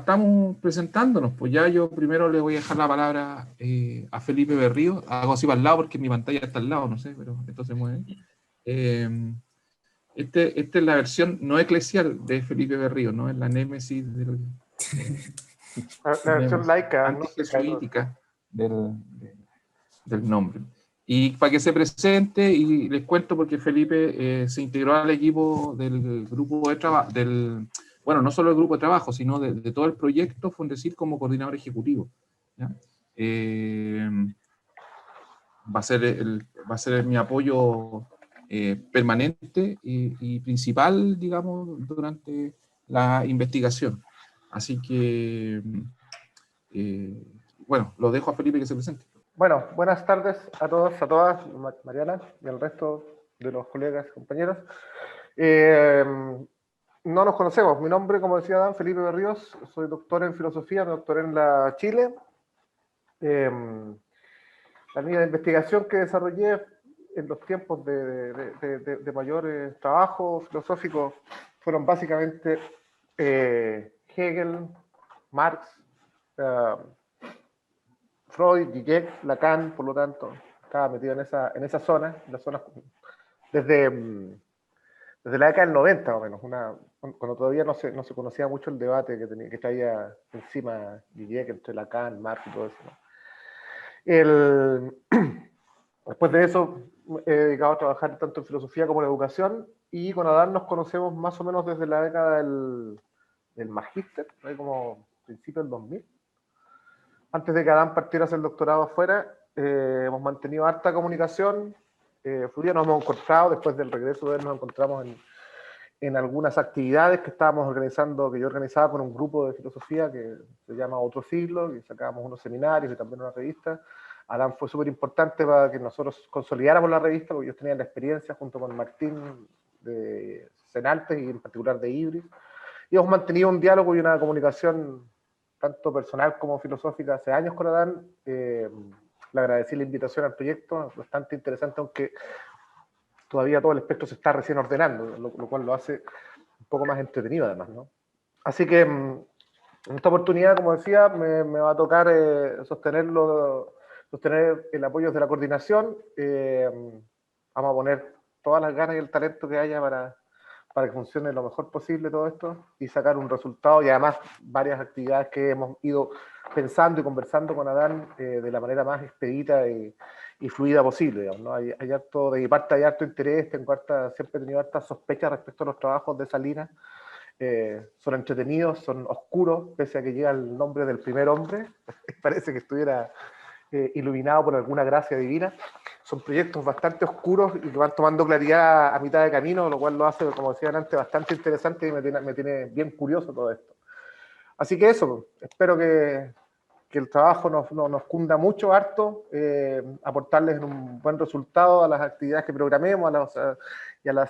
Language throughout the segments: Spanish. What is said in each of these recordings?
partamos presentándonos. Pues ya yo primero le voy a dejar la palabra a Felipe Berrío. Hago así para el lado porque mi pantalla está al lado, no sé, pero esto se mueve. Esta es la versión no eclesial de Felipe Berrío, ¿no? Es la némesis la versión laica, antijesuítica del nombre. Y para que se presente, y les cuento porque Felipe se integró al equipo del grupo de trabajo, bueno, no solo el grupo de trabajo, sino de todo el proyecto Fondesit como coordinador ejecutivo. ¿Ya? Va a ser mi apoyo permanente y principal, digamos, durante la investigación. Así que, bueno, lo dejo a Felipe que se presente. Bueno, buenas tardes a todos, a todas, Mariana y al resto de los colegas y compañeros. No nos conocemos. Mi nombre, como decía Dan, Felipe Berríos, soy doctor en filosofía, me doctoré en la Chile. La línea de investigación que desarrollé en los tiempos de mayor trabajo filosófico fueron básicamente Hegel, Marx, Freud, Zizek, Lacan, por lo tanto, estaba metido en esa zona, desde la década del 90 más o menos, cuando todavía no se conocía mucho el debate que traía encima Zizek entre Lacan, Marx y todo eso, ¿no? Después de eso he dedicado a trabajar tanto en filosofía como en educación, y con Adán nos conocemos más o menos desde la década del magíster, como principio del 2000. Antes de que Adán partiera a hacer el doctorado afuera, hemos mantenido harta comunicación, fluida, nos hemos encontrado, después del regreso de él nos encontramos en algunas actividades que estábamos organizando, que yo organizaba con un grupo de filosofía que se llama Otro Siglo, y sacábamos unos seminarios y también una revista. Adán fue súper importante para que nosotros consolidáramos la revista, porque ellos tenían la experiencia junto con Martín de Senaltes y en particular de Ibris, y hemos mantenido un diálogo y una comunicación tanto personal como filosófica hace años con Adán. Le agradecí la invitación al proyecto, bastante interesante, aunque todavía todo el espectro se está recién ordenando, lo cual lo hace un poco más entretenido además, ¿no? Así que en esta oportunidad, como decía, me va a tocar sostener el apoyo de la coordinación. Vamos a poner todas las ganas y el talento que haya para que funcione lo mejor posible todo esto y sacar un resultado, y además varias actividades que hemos ido pensando y conversando con Adán de la manera más expedita y fluida posible, digamos, ¿no? Hay harto, de mi parte hay harto interés, siempre he tenido hartas sospechas respecto a los trabajos de Salinas. Son entretenidos, son oscuros, pese a que llega el nombre del primer hombre, parece que estuviera iluminado por alguna gracia divina. Son proyectos bastante oscuros y que van tomando claridad a mitad de camino, lo cual lo hace, como decía antes, bastante interesante, y me tiene bien curioso todo esto. Así que eso, espero que el trabajo nos cunda mucho, harto, aportarles un buen resultado a las actividades que programemos y a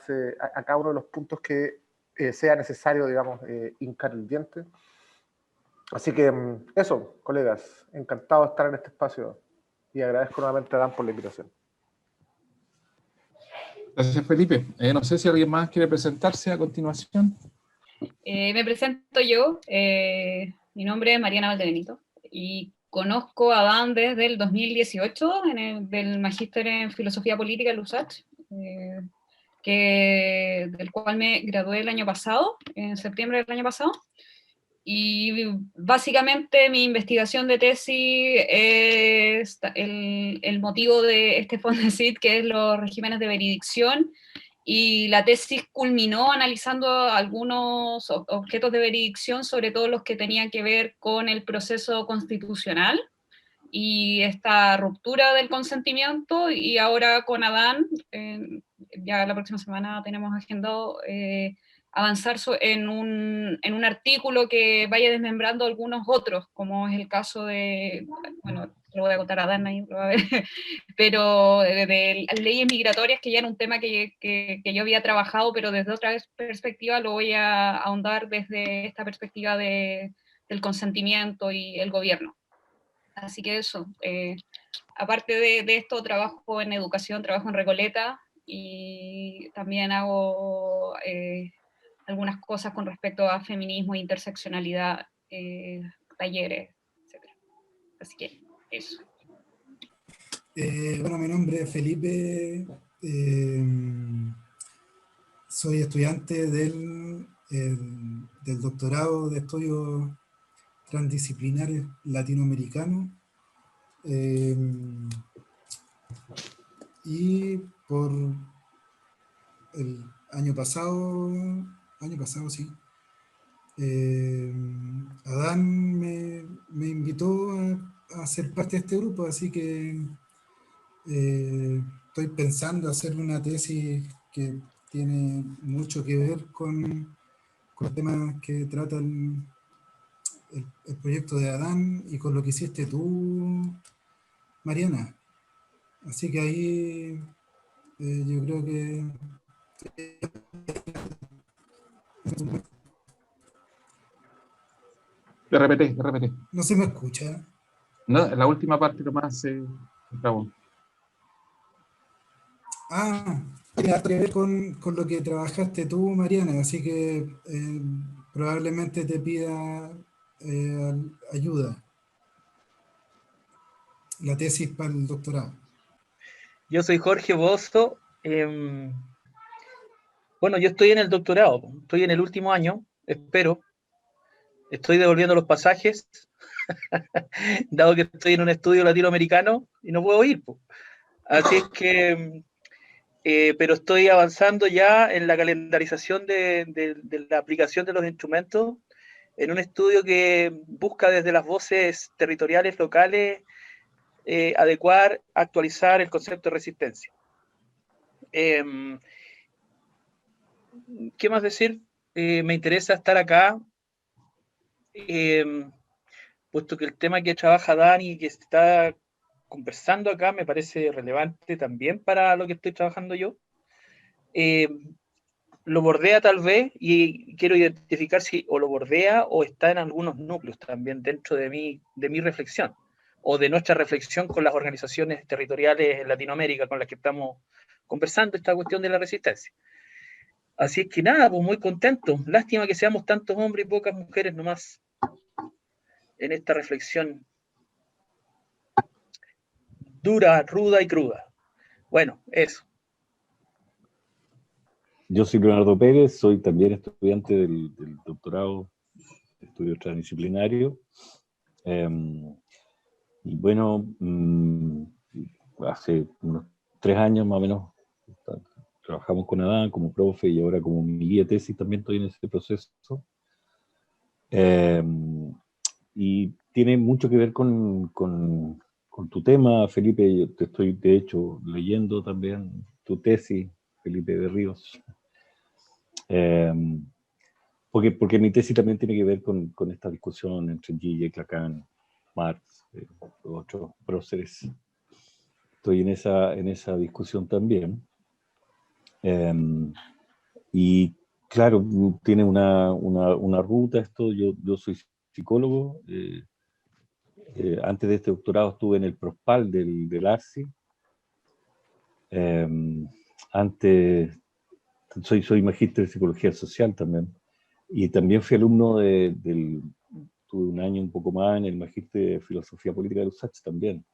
cada uno de los puntos que sea necesario, digamos, hincar el diente. Así que eso, colegas, encantado de estar en este espacio y agradezco nuevamente a Dan por la invitación. Gracias, Felipe. No sé si alguien más quiere presentarse a continuación. Me presento yo. Mi nombre es Mariana Valdebenito y conozco a Adán desde el 2018 del Magíster en Filosofía Política en USACH, del cual me gradué el año pasado, en septiembre del año pasado. Y básicamente mi investigación de tesis es el motivo de este Fondesit, que es los regímenes de veredicción, y la tesis culminó analizando algunos objetos de veredicción, sobre todo los que tenían que ver con el proceso constitucional y esta ruptura del consentimiento, y ahora con Adán, ya la próxima semana tenemos agendado avanzar en un artículo que vaya desmembrando algunos otros, como es el caso de, bueno, lo voy a contar a Dan ahí, pero de leyes migratorias, que ya era un tema que yo había trabajado, pero desde otra perspectiva lo voy a ahondar desde esta perspectiva del consentimiento y el gobierno. Así que eso, aparte de esto, trabajo en educación, trabajo en Recoleta, y también hago algunas cosas con respecto a feminismo e interseccionalidad talleres, etc. Así que eso. Bueno, mi nombre es Felipe, soy estudiante del doctorado de estudios transdisciplinarios latinoamericanos, y por el año pasado sí, Adán me invitó a ser parte de este grupo, así que estoy pensando hacer una tesis que tiene mucho que ver con los temas que trata el proyecto de Adán y con lo que hiciste tú, Mariana. Así que ahí yo creo que De repente. no se me escucha. No, la última parte nomás se trabó. Tiene harto que ver con lo que trabajaste tú, Mariana, así que probablemente te pida ayuda, la tesis para el doctorado. Yo soy Jorge Bozo. Bueno, yo estoy en el doctorado, estoy en el último año, espero. Estoy devolviendo los pasajes, dado que estoy en un estudio latinoamericano y no puedo ir. Así es que, pero estoy avanzando ya en la calendarización de la aplicación de los instrumentos en un estudio que busca desde las voces territoriales locales adecuar, actualizar el concepto de resistencia. ¿Qué más decir? Me interesa estar acá, puesto que el tema que trabaja Dani y que está conversando acá me parece relevante también para lo que estoy trabajando yo. Lo bordea tal vez, y quiero identificar si o lo bordea o está en algunos núcleos también dentro de mi reflexión, o de nuestra reflexión con las organizaciones territoriales en Latinoamérica con las que estamos conversando esta cuestión de la resistencia. Así es que nada, pues muy contento. Lástima que seamos tantos hombres y pocas mujeres nomás en esta reflexión dura, ruda y cruda. Bueno, eso. Yo soy Leonardo Pérez, soy también estudiante del doctorado de estudios transdisciplinarios. Y bueno, hace unos 3 años más o menos trabajamos con Adán como profe y ahora como mi guía de tesis también estoy en ese proceso. Y tiene mucho que ver con tu tema, Felipe. Yo te estoy de hecho leyendo también tu tesis, Felipe de Ríos. Porque mi tesis también tiene que ver con esta discusión entre Zizek, Lacan, Marx, otros próceres. Estoy en esa discusión también. Y claro, tiene una ruta esto. Yo soy psicólogo. Antes de este doctorado estuve en el Prospal del ARSI. Antes soy magíster de psicología social también. Y también fui alumno tuve un año un poco más en el magíster de filosofía política de USACH también.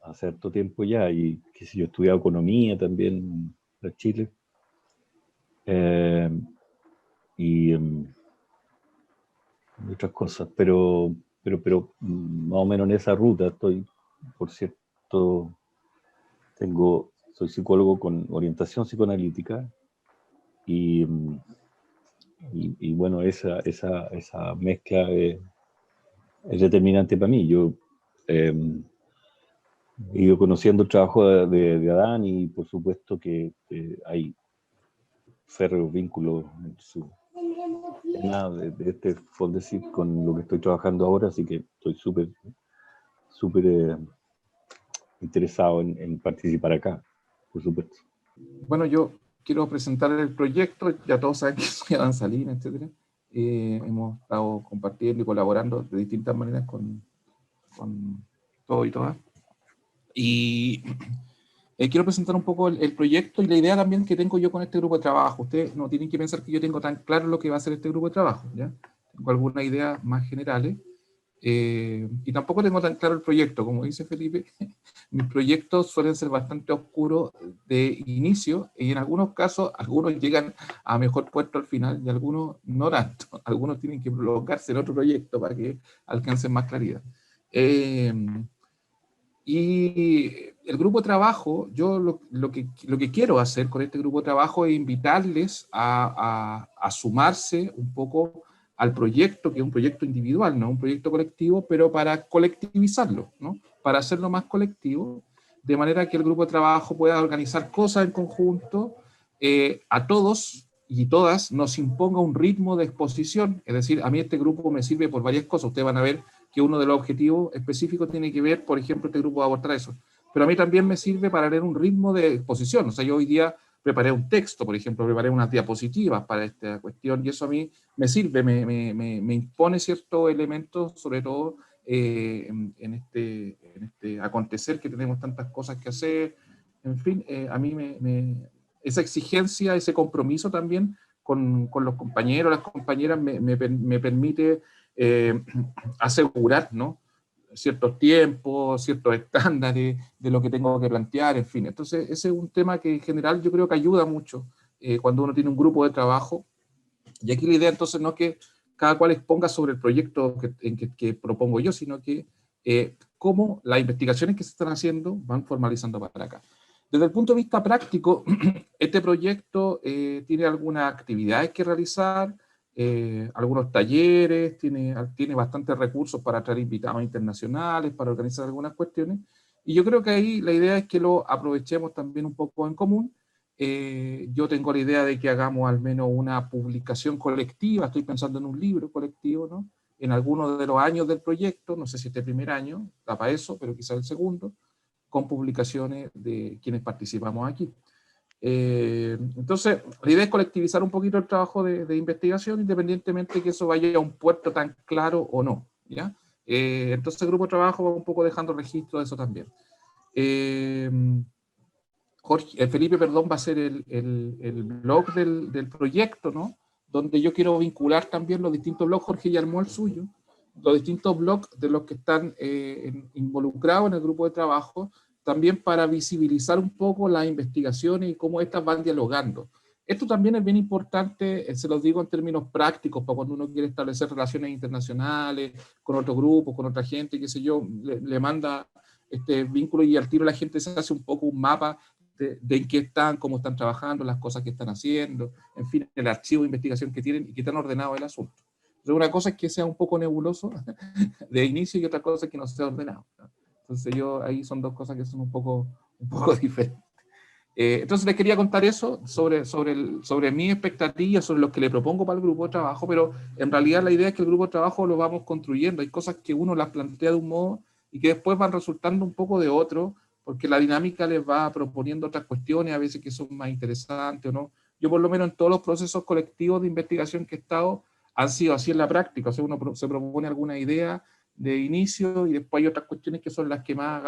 Hace harto tiempo ya, y qué sé yo, he estudiado economía también en Chile. Y otras cosas, pero más o menos en esa ruta estoy. Por cierto, soy psicólogo con orientación psicoanalítica y bueno, esa mezcla es determinante para mí. Yo he ido conociendo el trabajo de Adán y por supuesto que hay férreos vínculos en su tema de este Fondesit con lo que estoy trabajando ahora, así que estoy súper interesado en participar acá, por supuesto. Bueno, yo quiero presentar el proyecto, ya todos saben que soy Adán Salinas, etc. Hemos estado compartiendo y colaborando de distintas maneras con todo y todas. Y quiero presentar un poco el proyecto y la idea también que tengo yo con este grupo de trabajo. Ustedes no tienen que pensar que yo tengo tan claro lo que va a ser este grupo de trabajo, ¿ya? Tengo algunas ideas más generales. Y tampoco tengo tan claro el proyecto, como dice Felipe. Mis proyectos suelen ser bastante oscuros de inicio y en algunos casos algunos llegan a mejor puesto al final y algunos no tanto. Algunos tienen que prolongarse en otro proyecto para que alcancen más claridad. Y el grupo de trabajo, yo lo que quiero hacer con este grupo de trabajo es invitarles a sumarse un poco al proyecto, que es un proyecto individual, no un proyecto colectivo, pero para colectivizarlo, ¿no? Para hacerlo más colectivo, de manera que el grupo de trabajo pueda organizar cosas en conjunto, a todos y todas nos imponga un ritmo de exposición. Es decir, a mí este grupo me sirve por varias cosas. Ustedes van a ver que uno de los objetivos específicos tiene que ver, por ejemplo, este grupo va a abordar eso. Pero a mí también me sirve para tener un ritmo de exposición. O sea, yo hoy día preparé un texto, por ejemplo, preparé unas diapositivas para esta cuestión y eso a mí me sirve, me impone ciertos elementos, sobre todo en este acontecer que tenemos tantas cosas que hacer. En fin, a mí esa exigencia, ese compromiso también con los compañeros, las compañeras, me permite asegurar, ¿no? Ciertos tiempos, ciertos estándares de lo que tengo que plantear, en fin. Entonces, ese es un tema que en general yo creo que ayuda mucho cuando uno tiene un grupo de trabajo. Y aquí la idea entonces no es que cada cual exponga sobre el proyecto que propongo yo, sino que cómo las investigaciones que se están haciendo van formalizando para acá. Desde el punto de vista práctico, este proyecto tiene algunas actividades que realizar, algunos talleres, tiene bastantes recursos para traer invitados internacionales, para organizar algunas cuestiones, y yo creo que ahí la idea es que lo aprovechemos también un poco en común. Yo tengo la idea de que hagamos al menos una publicación colectiva, estoy pensando en un libro colectivo, ¿no? En alguno de los años del proyecto, no sé si este primer año, da para eso, pero quizás el segundo, con publicaciones de quienes participamos aquí. Entonces, la idea es colectivizar un poquito el trabajo de investigación, independientemente de que eso vaya a un puerto tan claro o no, ¿ya? Entonces el grupo de trabajo va un poco dejando registro de eso también. Felipe, perdón, va a ser el blog del proyecto, ¿no? Donde yo quiero vincular también los distintos blogs, Jorge ya armó el suyo, los distintos blogs de los que están involucrados en el grupo de trabajo, también para visibilizar un poco las investigaciones y cómo estas van dialogando. Esto también es bien importante, se los digo en términos prácticos, para cuando uno quiere establecer relaciones internacionales con otro grupo, con otra gente, qué sé yo, le manda este vínculo y al tiro la gente se hace un poco un mapa de en qué están, cómo están trabajando, las cosas que están haciendo, en fin, el archivo de investigación que tienen y que están ordenado el asunto. Entonces, una cosa es que sea un poco nebuloso de inicio y otra cosa es que no sea ordenado, ¿no? Entonces, ahí son dos cosas que son un poco diferentes. Entonces, les quería contar eso sobre mi expectativa, sobre lo que le propongo para el grupo de trabajo, pero en realidad la idea es que el grupo de trabajo lo vamos construyendo. Hay cosas que uno las plantea de un modo y que después van resultando un poco de otro, porque la dinámica les va proponiendo otras cuestiones, a veces que son más interesantes o no. Yo por lo menos en todos los procesos colectivos de investigación que he estado, han sido así en la práctica. O sea, uno se propone alguna idea de inicio y después hay otras cuestiones que son las que más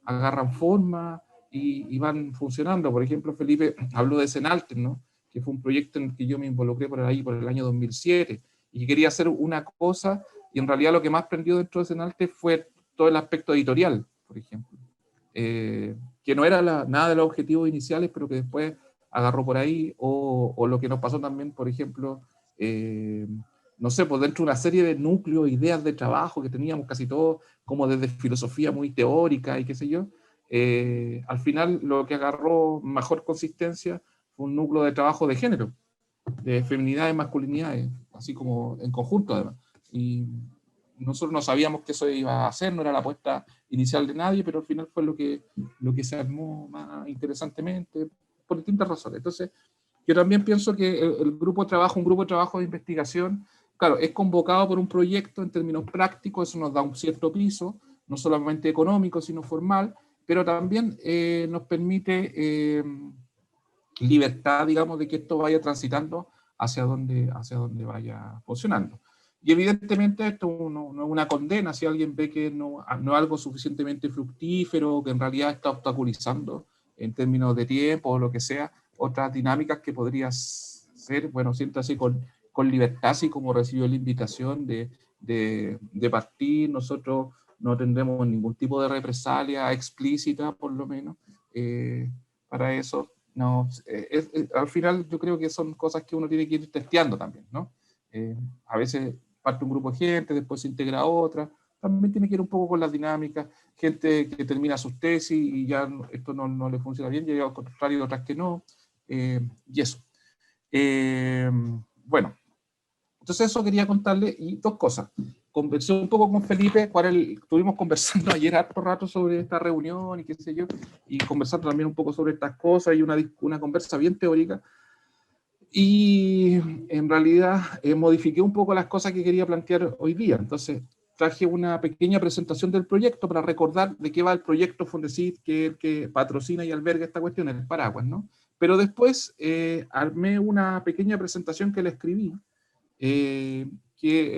agarran forma y van funcionando. Por ejemplo, Felipe habló de Senalten, ¿no? Que fue un proyecto en el que yo me involucré por el año 2007 y que quería hacer una cosa y en realidad lo que más prendió dentro de Senalten fue todo el aspecto editorial, por ejemplo. Que no era nada de los objetivos iniciales, pero que después agarró por ahí, o lo que nos pasó también, por ejemplo, no sé, pues dentro de una serie de núcleos, ideas de trabajo que teníamos casi todos, como desde filosofía muy teórica y qué sé yo, al final lo que agarró mejor consistencia fue un núcleo de trabajo de género, de feminidades y masculinidades, así como en conjunto además. Y nosotros no sabíamos que eso iba a hacer, no era la apuesta inicial de nadie, pero al final fue lo que se armó más interesantemente, por distintas razones. Entonces, yo también pienso que un grupo de trabajo de investigación, claro, es convocado por un proyecto en términos prácticos, eso nos da un cierto piso, no solamente económico, sino formal, pero también nos permite libertad, digamos, de que esto vaya transitando hacia donde vaya funcionando. Y evidentemente esto no es una condena si alguien ve que no es algo suficientemente fructífero, que en realidad está obstaculizando en términos de tiempo o lo que sea, otras dinámicas que podrías ser, bueno, siento así con libertad, así como recibió la invitación de partir. Nosotros no tendremos ningún tipo de represalia explícita, por lo menos, para eso. No, al final yo creo que son cosas que uno tiene que ir testeando también, ¿no? A veces parte un grupo de gente, después se integra otra, también tiene que ir un poco con las dinámicas, gente que termina sus tesis y ya esto no le funciona bien, y al contrario otras que no, y eso. Bueno, entonces eso quería contarle, y dos cosas. Conversé un poco con Felipe, estuvimos conversando ayer harto rato sobre esta reunión y qué sé yo, y conversando también un poco sobre estas cosas, y una conversa bien teórica. Y en realidad modifiqué un poco las cosas que quería plantear hoy día. Entonces traje una pequeña presentación del proyecto para recordar de qué va el proyecto Fondesit, que es el que patrocina y alberga esta cuestión, el paraguas, ¿no? Pero después armé una pequeña presentación que le escribí, que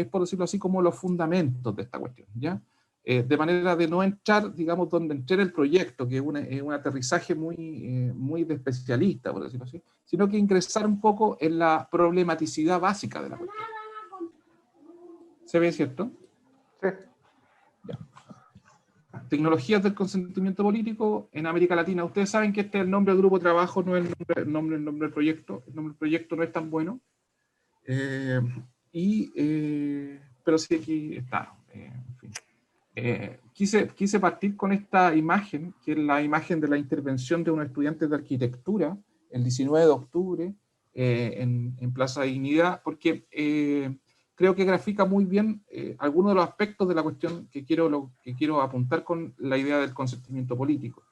es, por decirlo así, como los fundamentos de esta cuestión, ¿ya? De manera de no entrar, digamos, donde entré el proyecto, que es un aterrizaje muy de especialista, por decirlo así, sino que ingresar un poco en la problematicidad básica de la cuestión. ¿Se ve, cierto? Sí. Ya. Tecnologías del consentimiento político en América Latina. Ustedes saben que este es el nombre del grupo de trabajo, no es el nombre del proyecto. El nombre del proyecto no es tan bueno. Pero sí aquí está. En fin. Quise partir con esta imagen, que es la imagen de la intervención de unos estudiantes de arquitectura el 19 de octubre en Plaza Dignidad, porque creo que grafica muy bien algunos de los aspectos de la cuestión que quiero apuntar con la idea del consentimiento político.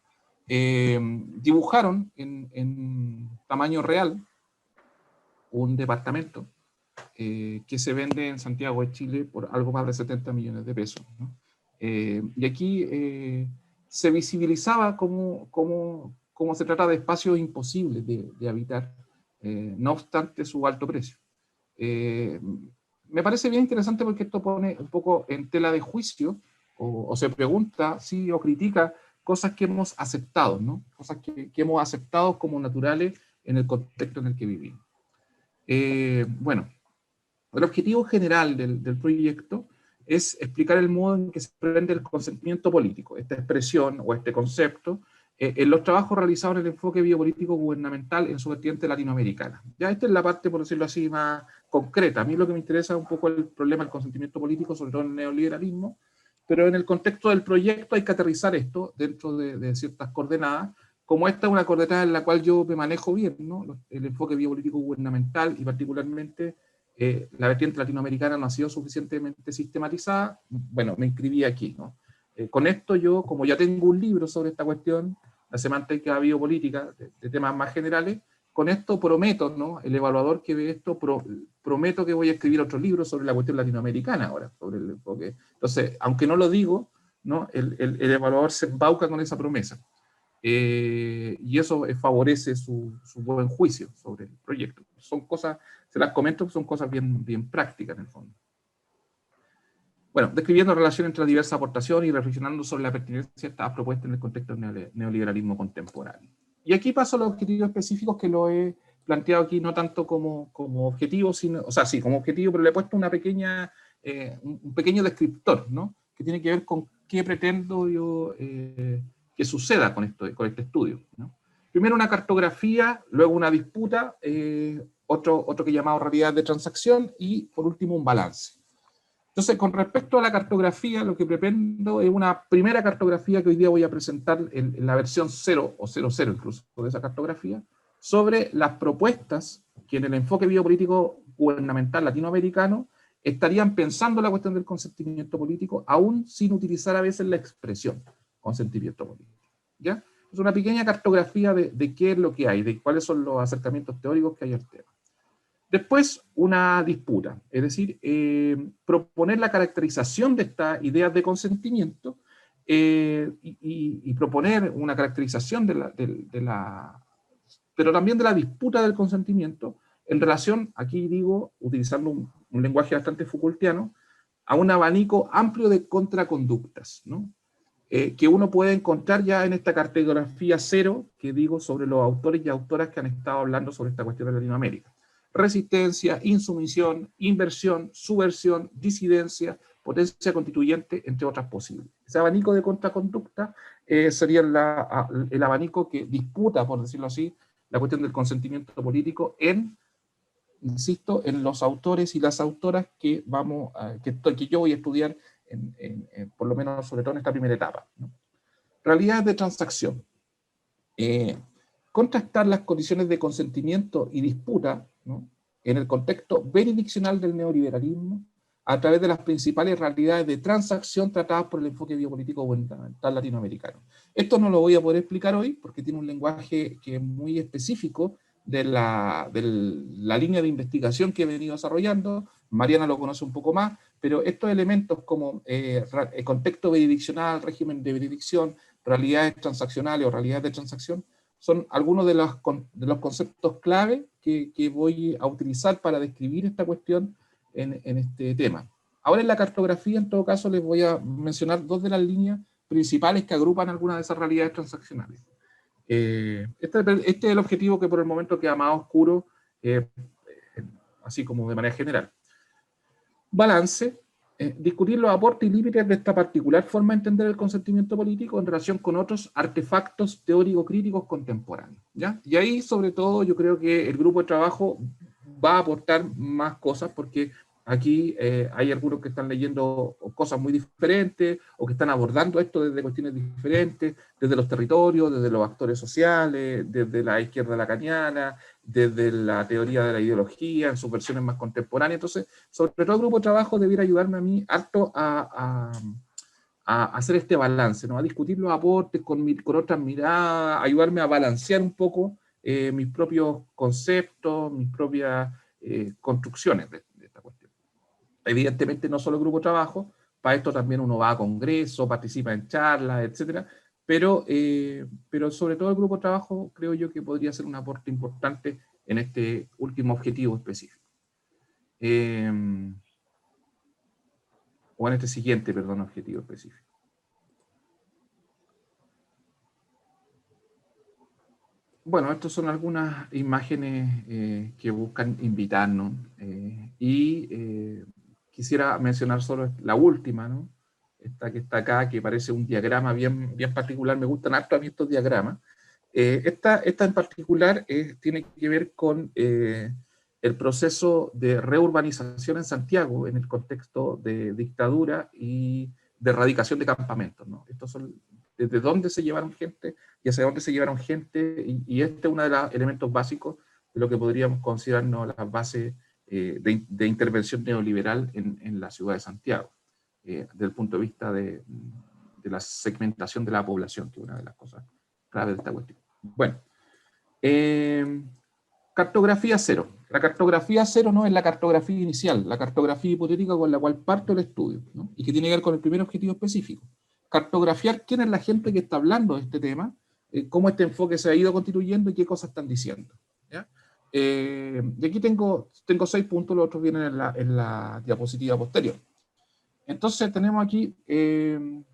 Dibujaron en tamaño real un departamento que se vende en Santiago de Chile por algo más de 70 millones de pesos, ¿no? Y aquí se visibilizaba cómo se trata de espacios imposibles de habitar, no obstante su alto precio. Me parece bien interesante porque esto pone un poco en tela de juicio, o se pregunta, sí, o critica cosas que hemos aceptado, ¿no? Cosas que hemos aceptado como naturales en el contexto en el que vivimos. Bueno, el objetivo general del proyecto es explicar el modo en que se aprende el consentimiento político, esta expresión o este concepto, en los trabajos realizados en el enfoque biopolítico gubernamental en su vertiente latinoamericana. Ya esta es la parte, por decirlo así, más concreta. A mí lo que me interesa es un poco el problema del consentimiento político, sobre todo en el neoliberalismo, pero en el contexto del proyecto hay que aterrizar esto dentro de ciertas coordenadas, como esta es una coordenada en la cual yo me manejo bien, ¿no? El enfoque biopolítico gubernamental y particularmente la vertiente latinoamericana no ha sido suficientemente sistematizada. Bueno, me inscribí aquí, ¿no? Con esto yo, como ya tengo un libro sobre esta cuestión, la semántica biopolítica, de temas más generales, con esto prometo, ¿no? El evaluador que ve esto, prometo que voy a escribir otro libro sobre la cuestión latinoamericana ahora, sobre el enfoque. Entonces, aunque no lo digo, ¿no? El evaluador se embauca con esa promesa. Y eso favorece su buen juicio sobre el proyecto. Son cosas, se las comento, son cosas bien prácticas en el fondo. Bueno, describiendo la relación entre la diversa aportación y reflexionando sobre la pertinencia de estas propuestas en el contexto del neoliberalismo contemporáneo. Y aquí paso a los objetivos específicos que lo he planteado aquí, no tanto como objetivo, sino, o sea, sí, como objetivo, pero le he puesto un pequeño descriptor, ¿no? Que tiene que ver con qué pretendo yo que suceda con este estudio, ¿no? Primero una cartografía, luego una disputa, otro que he llamado realidad de transacción, y por último un balance. Entonces, con respecto a la cartografía, lo que pretendo es una primera cartografía que hoy día voy a presentar en la versión 0 o 00 incluso de esa cartografía, sobre las propuestas que en el enfoque biopolítico gubernamental latinoamericano estarían pensando la cuestión del consentimiento político, aún sin utilizar a veces la expresión consentimiento político. ¿Ya? Es una pequeña cartografía de qué es lo que hay, de cuáles son los acercamientos teóricos que hay al tema. Después, una disputa, es decir, proponer la caracterización de estas ideas de consentimiento y proponer una caracterización pero también de la disputa del consentimiento en relación, aquí digo, utilizando un lenguaje bastante Foucaultiano, a un abanico amplio de contraconductas, ¿no? que uno puede encontrar ya en esta cartografía 0, que digo, sobre los autores y autoras que han estado hablando sobre esta cuestión de Latinoamérica. Resistencia, insumisión, inversión, subversión, disidencia, potencia constituyente, entre otras posibles. Ese abanico de contraconducta sería el abanico que disputa, por decirlo así, la cuestión del consentimiento político insisto, en los autores y las autoras que yo voy a estudiar, por lo menos sobre todo en esta primera etapa, ¿no? Realidades de transacción. Contrastar las condiciones de consentimiento y disputa, ¿no?, en el contexto veridiccional del neoliberalismo a través de las principales realidades de transacción tratadas por el enfoque biopolítico gubernamental latinoamericano. Esto no lo voy a poder explicar hoy porque tiene un lenguaje que es muy específico de la línea de investigación que he venido desarrollando. Mariana lo conoce un poco más, pero estos elementos como contexto veridiccional, régimen de veridicción, realidades transaccionales o realidades de transacción, son algunos de los conceptos clave que voy a utilizar para describir esta cuestión en este tema. Ahora en la cartografía, en todo caso, les voy a mencionar dos de las líneas principales que agrupan algunas de esas realidades transaccionales. Este es el objetivo que por el momento queda más oscuro, así como de manera general. Balance. Discutir los aportes y límites de esta particular forma de entender el consentimiento político en relación con otros artefactos teórico-críticos contemporáneos, ¿ya? Y ahí, sobre todo, yo creo que el grupo de trabajo va a aportar más cosas, porque aquí hay algunos que están leyendo cosas muy diferentes, o que están abordando esto desde cuestiones diferentes, desde los territorios, desde los actores sociales, desde la izquierda lacaniana, desde la teoría de la ideología, en sus versiones más contemporáneas. Entonces, sobre todo el grupo de trabajo debiera ayudarme a mí harto a hacer este balance, ¿no? A discutir los aportes con otras miradas, ayudarme a balancear un poco mis propios conceptos, mis propias construcciones de esta cuestión. Evidentemente no solo el grupo de trabajo, para esto también uno va a congresos, participa en charlas, etcétera, pero sobre todo el grupo de trabajo creo yo que podría ser un aporte importante en este último objetivo específico. O en este siguiente, perdón, objetivo específico. Bueno, estas son algunas imágenes que buscan invitarnos, quisiera mencionar solo la última, ¿no? Esta que está acá, que parece un diagrama bien particular. Me gustan harto a mí estos diagramas. Esta en particular tiene que ver con el proceso de reurbanización en Santiago en el contexto de dictadura y de erradicación de campamentos, ¿no? Estos son desde dónde se llevaron gente y hacia dónde se llevaron gente, y este es uno de los elementos básicos de lo que podríamos considerarnos las bases de intervención neoliberal en la ciudad de Santiago, desde el punto de vista de la segmentación de la población, que es una de las cosas claves de esta cuestión. Bueno, cartografía 0. La cartografía 0 no es la cartografía inicial, la cartografía hipotética con la cual parto el estudio, ¿no? Y que tiene que ver con el primer objetivo específico. Cartografiar quién es la gente que está hablando de este tema, cómo este enfoque se ha ido constituyendo y qué cosas están diciendo, ¿ya? Y aquí tengo 6 puntos, los otros vienen en la diapositiva posterior. Entonces tenemos aquí el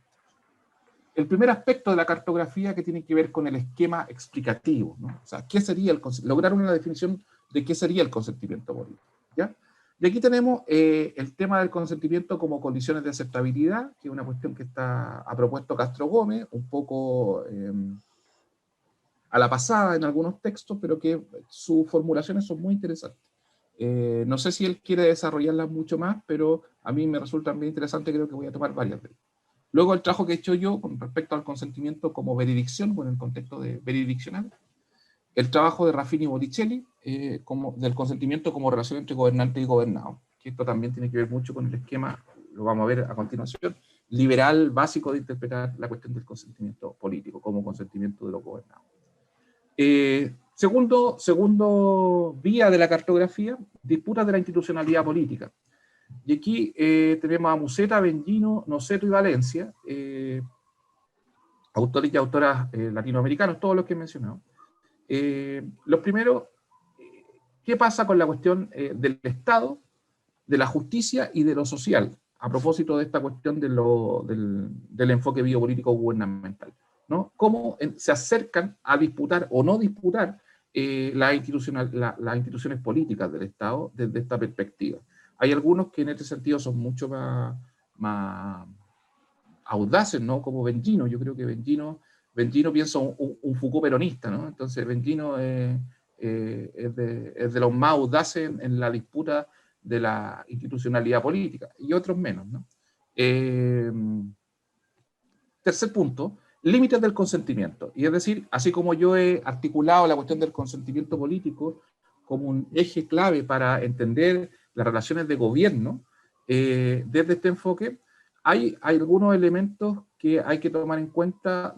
primer aspecto de la cartografía, que tiene que ver con el esquema explicativo, ¿no? O sea, ¿qué sería lograr una definición de qué sería el consentimiento político, ¿ya? Y aquí tenemos el tema del consentimiento como condiciones de aceptabilidad, que es una cuestión que ha propuesto Castro Gómez, un poco a la pasada en algunos textos, pero que sus formulaciones son muy interesantes. No sé si él quiere desarrollarlas mucho más, pero a mí me resultan bien interesantes, creo que voy a tomar varias de ellas. Luego el trabajo que he hecho yo con respecto al consentimiento como veridicción, bueno, en el contexto de veridiccional. El trabajo de Raffini y Botticelli, del consentimiento como relación entre gobernante y gobernado, que esto también tiene que ver mucho con el esquema, lo vamos a ver a continuación, liberal básico de interpretar la cuestión del consentimiento político como consentimiento de los gobernados. Segundo vía de la cartografía, disputas de la institucionalidad política. Y aquí tenemos a Musetta, Bengino, Noceto y Valencia, autores y autoras latinoamericanos, todos los que he mencionado. Los primeros, ¿qué pasa con la cuestión del Estado, de la justicia y de lo social a propósito de esta cuestión del enfoque biopolítico gubernamental, ¿no? Cómo se acercan a disputar o no disputar las instituciones políticas del Estado desde esta perspectiva. Hay algunos que en este sentido son mucho más audaces, ¿no? Como Benigno. Yo creo que Benigno piensa un Foucault peronista, ¿no? Entonces Benigno es de los más audaces en la disputa de la institucionalidad política, y otros menos, ¿no? Tercer punto, límites del consentimiento. Y es decir, así como yo he articulado la cuestión del consentimiento político como un eje clave para entender las relaciones de gobierno, desde este enfoque, hay algunos elementos que hay que tomar en cuenta,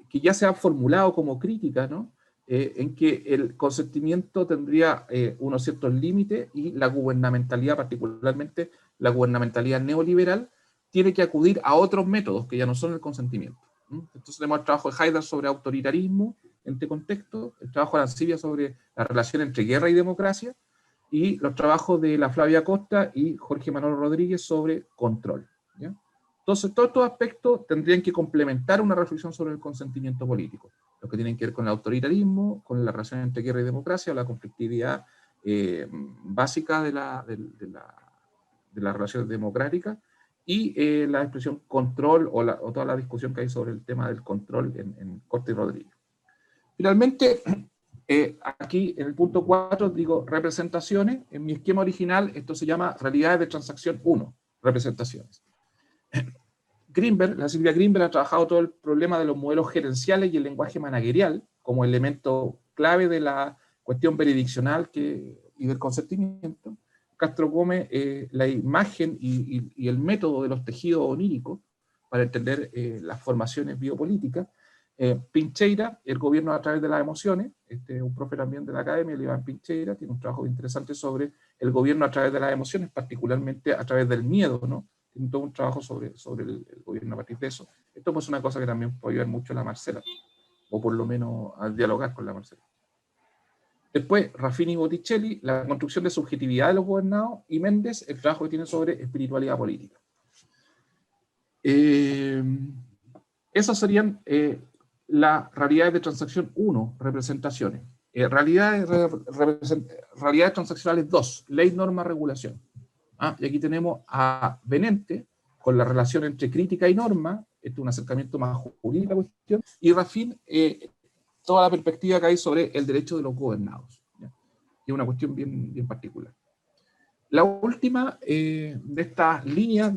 que ya se han formulado como crítica, ¿no? En que el consentimiento tendría unos ciertos límites, y la gubernamentalidad, particularmente la gubernamentalidad neoliberal, tiene que acudir a otros métodos que ya no son el consentimiento. Entonces tenemos el trabajo de Haidar sobre autoritarismo en este contexto, el trabajo de Arancibia sobre la relación entre guerra y democracia, y los trabajos de la Flavia Costa y Jorge Manuel Rodríguez sobre control, ¿ya? Entonces, todos estos aspectos tendrían que complementar una reflexión sobre el consentimiento político, los que tienen que ver con el autoritarismo, con la relación entre guerra y democracia, la conflictividad básica de las relaciones democráticas, y la expresión control, o toda la discusión que hay sobre el tema del control en Costa y Rodríguez. Finalmente, aquí en el punto 4 digo representaciones. En mi esquema original esto se llama realidades de transacción 1, representaciones. Greenberg, la Silvia Greenberg ha trabajado todo el problema de los modelos gerenciales y el lenguaje managerial como elemento clave de la cuestión jurisdiccional y del consentimiento. Castro Gómez, la imagen y el método de los tejidos oníricos para entender las formaciones biopolíticas. Pincheira, el gobierno a través de las emociones, un profe también de la academia, el Iván Pincheira, tiene un trabajo interesante sobre el gobierno a través de las emociones, particularmente a través del miedo, ¿no? Tiene todo un trabajo sobre el gobierno a partir de eso. Esto pues es una cosa que también puede ayudar mucho a la Marcela, o por lo menos a dialogar con la Marcela. Después, Raffini y Botticelli, la construcción de subjetividad de los gobernados, y Méndez, el trabajo que tiene sobre espiritualidad política. Esas serían las realidades de transacción 1, representaciones. Realidades transaccionales 2, ley, norma, regulación. Y aquí tenemos a Benente, con la relación entre crítica y norma, este es un acercamiento más jurídico a la cuestión, y Raffin, toda la perspectiva que hay sobre el derecho de los gobernados, ¿ya? Y es una cuestión bien particular. La última de estas líneas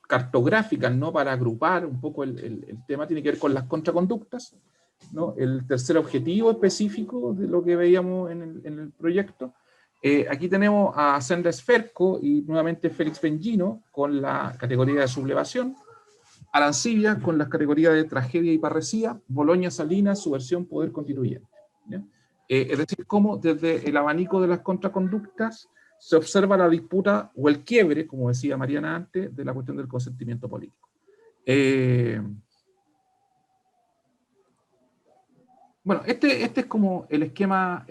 cartográficas, ¿no? Para agrupar un poco el tema, tiene que ver con las contraconductas, ¿no? El tercer objetivo específico de lo que veíamos en el proyecto. Aquí tenemos a Sandra Sferco y nuevamente Félix Benigno con la categoría de sublevación, Arancibia con las categorías de tragedia y parresía, Boloña Salinas, su versión poder constituyente, ¿ya? Es decir, cómo desde el abanico de las contraconductas se observa la disputa o el quiebre, como decía Mariana antes, de la cuestión del consentimiento político. Bueno, este es como el esquema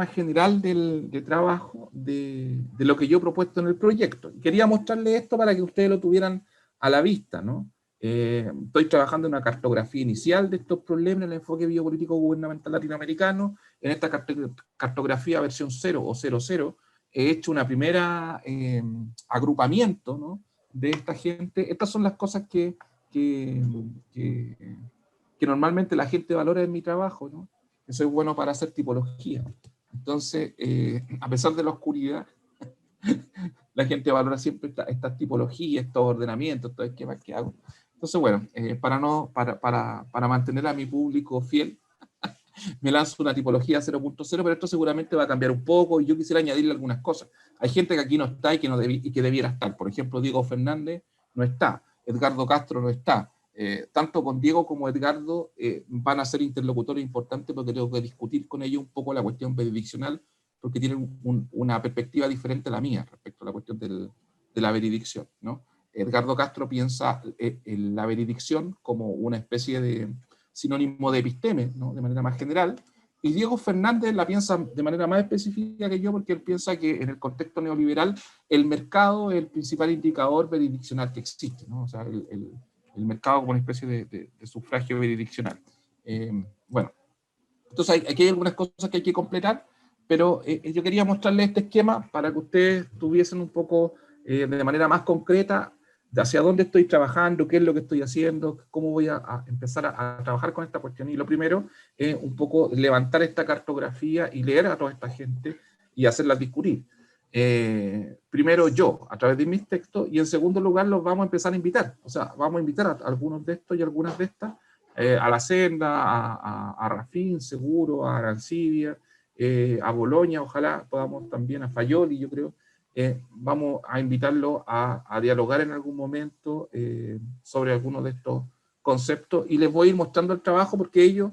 general de trabajo de lo que yo he propuesto en el proyecto. Quería mostrarles esto para que ustedes lo tuvieran a la vista, ¿no? Estoy trabajando en una cartografía inicial de estos problemas en el enfoque biopolítico gubernamental latinoamericano. En esta cartografía versión 0 o 00 he hecho una primera agrupamiento, ¿no? De esta gente. Estas son las cosas que normalmente la gente valora en mi trabajo, ¿no? Que soy bueno para hacer tipología. Entonces, a pesar de la oscuridad, la gente valora siempre estas tipologías, estos ordenamientos, estos esquemas que hago. Entonces, bueno, para mantener a mi público fiel, me lanzo una tipología 0.0, pero esto seguramente va a cambiar un poco, y yo quisiera añadirle algunas cosas. Hay gente que aquí no está y que debiera estar. Por ejemplo, Diego Fernández no está, Edgardo Castro no está. Tanto con Diego como Edgardo van a ser interlocutores importantes, porque tengo que discutir con ellos un poco la cuestión jurisdiccional, porque tienen una perspectiva diferente a la mía respecto a la cuestión de la veridicción, ¿no? Edgardo Castro piensa en la veridicción como una especie de sinónimo de episteme, ¿no? De manera más general, Y Diego Fernández la piensa de manera más específica que yo, porque él piensa que en el contexto neoliberal el mercado es el principal indicador jurisdiccional que existe, ¿no? O sea, el mercado como una especie de sufragio jurisdiccional. Bueno, entonces aquí hay algunas cosas que hay que completar, pero yo quería mostrarles este esquema para que ustedes tuviesen un poco de manera más concreta de hacia dónde estoy trabajando, qué es lo que estoy haciendo, cómo voy a empezar a trabajar con esta cuestión. Y lo primero es un poco levantar esta cartografía y leer a toda esta gente y hacerlas discutir. Primero yo, a través de mis textos, y en segundo lugar los vamos a empezar a invitar. O sea, vamos a invitar a algunos de estos y algunas de estas, a La Senda, a Rafín, seguro, a Arancibia, a Boloña, ojalá podamos también, a Fayoli, yo creo. Vamos a invitarlo a dialogar en algún momento sobre algunos de estos conceptos, y les voy a ir mostrando el trabajo, porque ellos,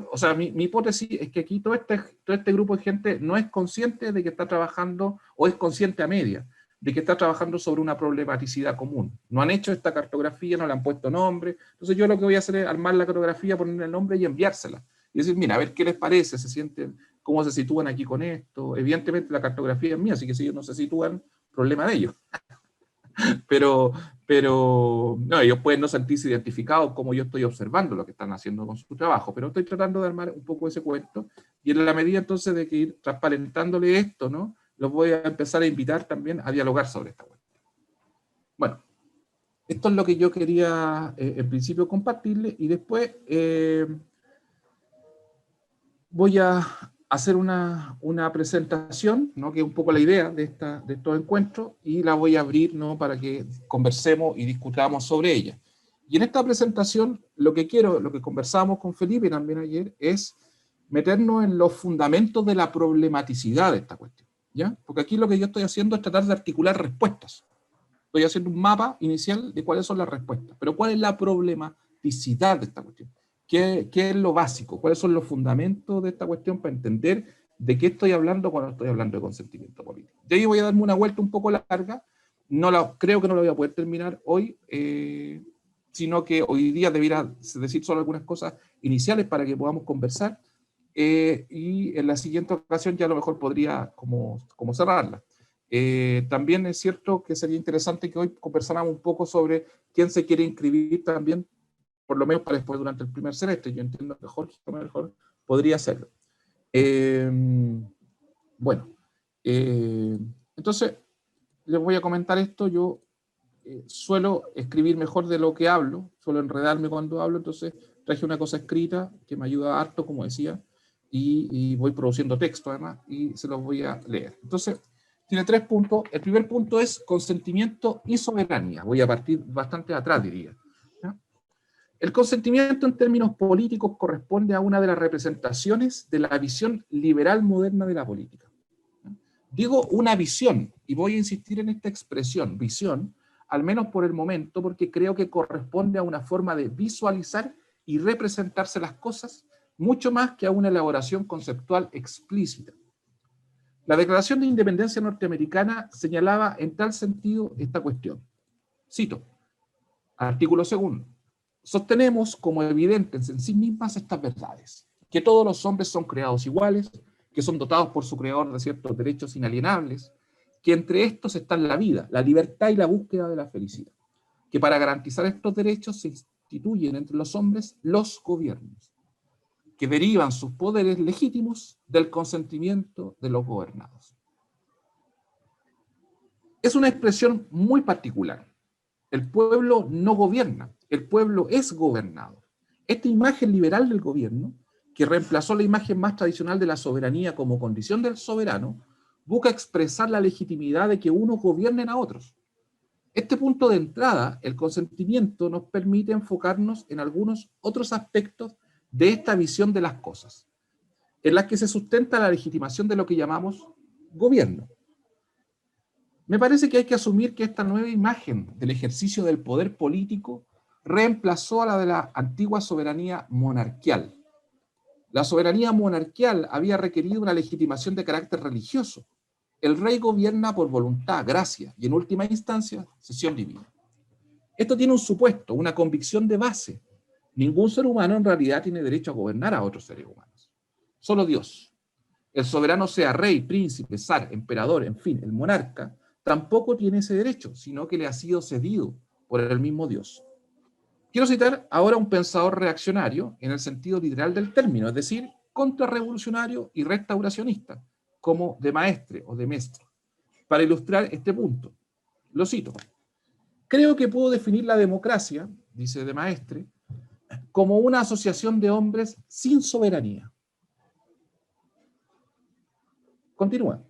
o sea, mi hipótesis es que aquí todo este grupo de gente no es consciente de que está trabajando, o es consciente a media, de que está trabajando sobre una problematicidad común. No han hecho esta cartografía, no le han puesto nombre. Entonces yo lo que voy a hacer es armar la cartografía, ponerle el nombre y enviársela. Y decir, mira, a ver qué les parece, se sienten, cómo se sitúan aquí con esto. Evidentemente la cartografía es mía, así que si ellos no se sitúan, problema de ellos. pero no, ellos pueden no sentirse identificados como yo estoy observando lo que están haciendo con su trabajo, pero estoy tratando de armar un poco ese cuento, y en la medida entonces de que ir transparentándole esto, ¿no?, los voy a empezar a invitar también a dialogar sobre esta cuestión. Bueno, esto es lo que yo quería en principio compartirles, y después voy a hacer una presentación, ¿no?, que es un poco la idea de estos encuentros, y la voy a abrir, ¿no?, para que conversemos y discutamos sobre ella. Y en esta presentación lo que conversamos con Felipe también ayer, es meternos en los fundamentos de la problematicidad de esta cuestión, ¿ya? Porque aquí lo que yo estoy haciendo es tratar de articular respuestas. Estoy haciendo un mapa inicial de cuáles son las respuestas, pero ¿cuál es la problematicidad de esta cuestión? ¿Qué es lo básico? ¿Cuáles son los fundamentos de esta cuestión para entender de qué estoy hablando cuando estoy hablando de consentimiento político? De ahí voy a darme una vuelta un poco larga, creo que no la voy a poder terminar hoy, sino que hoy día debiera decir solo algunas cosas iniciales para que podamos conversar, y en la siguiente ocasión ya a lo mejor podría como cerrarla. También es cierto que sería interesante que hoy conversáramos un poco sobre quién se quiere inscribir también, por lo menos para después durante el primer semestre. Yo entiendo que Jorge a lo mejor podría hacerlo. Bueno, entonces les voy a comentar esto. Yo suelo escribir mejor de lo que hablo, suelo enredarme cuando hablo, entonces traje una cosa escrita que me ayuda harto, como decía, y voy produciendo texto además, y se los voy a leer. Entonces, tiene 3 puntos. El primer punto es consentimiento y soberanía. Voy a partir bastante atrás, diría. ¿Ya? El consentimiento en términos políticos corresponde a una de las representaciones de la visión liberal moderna de la política. ¿Ya? Digo una visión, y voy a insistir en esta expresión, visión, al menos por el momento, porque creo que corresponde a una forma de visualizar y representarse las cosas, mucho más que a una elaboración conceptual explícita. La Declaración de Independencia norteamericana señalaba en tal sentido esta cuestión. Cito, artículo 2. Sostenemos como evidentes en sí mismas estas verdades, que todos los hombres son creados iguales, que son dotados por su creador de ciertos derechos inalienables, que entre estos están la vida, la libertad y la búsqueda de la felicidad, que para garantizar estos derechos se instituyen entre los hombres los gobiernos, que derivan sus poderes legítimos del consentimiento de los gobernados. Es una expresión muy particular. El pueblo no gobierna, el pueblo es gobernado. Esta imagen liberal del gobierno, que reemplazó la imagen más tradicional de la soberanía como condición del soberano, busca expresar la legitimidad de que unos gobiernen a otros. Este punto de entrada, el consentimiento, nos permite enfocarnos en algunos otros aspectos de esta visión de las cosas, en las que se sustenta la legitimación de lo que llamamos gobierno. Me parece que hay que asumir que esta nueva imagen del ejercicio del poder político reemplazó a la de la antigua soberanía monarquial. La soberanía monarquial había requerido una legitimación de carácter religioso. El rey gobierna por voluntad, gracia y en última instancia, cesión divina. Esto tiene un supuesto, una convicción de base. Ningún ser humano en realidad tiene derecho a gobernar a otros seres humanos. solo Dios. El soberano sea rey, príncipe, zar, emperador, en fin, el monarca, tampoco tiene ese derecho, sino que le ha sido cedido por el mismo Dios. Quiero citar ahora a un pensador reaccionario en el sentido literal del término, es decir, contrarrevolucionario y restauracionista, como de Maestre o de Mestre, para ilustrar este punto. Lo cito. Creo que puedo definir la democracia, dice de Maestre, como una asociación de hombres sin soberanía. Continúa.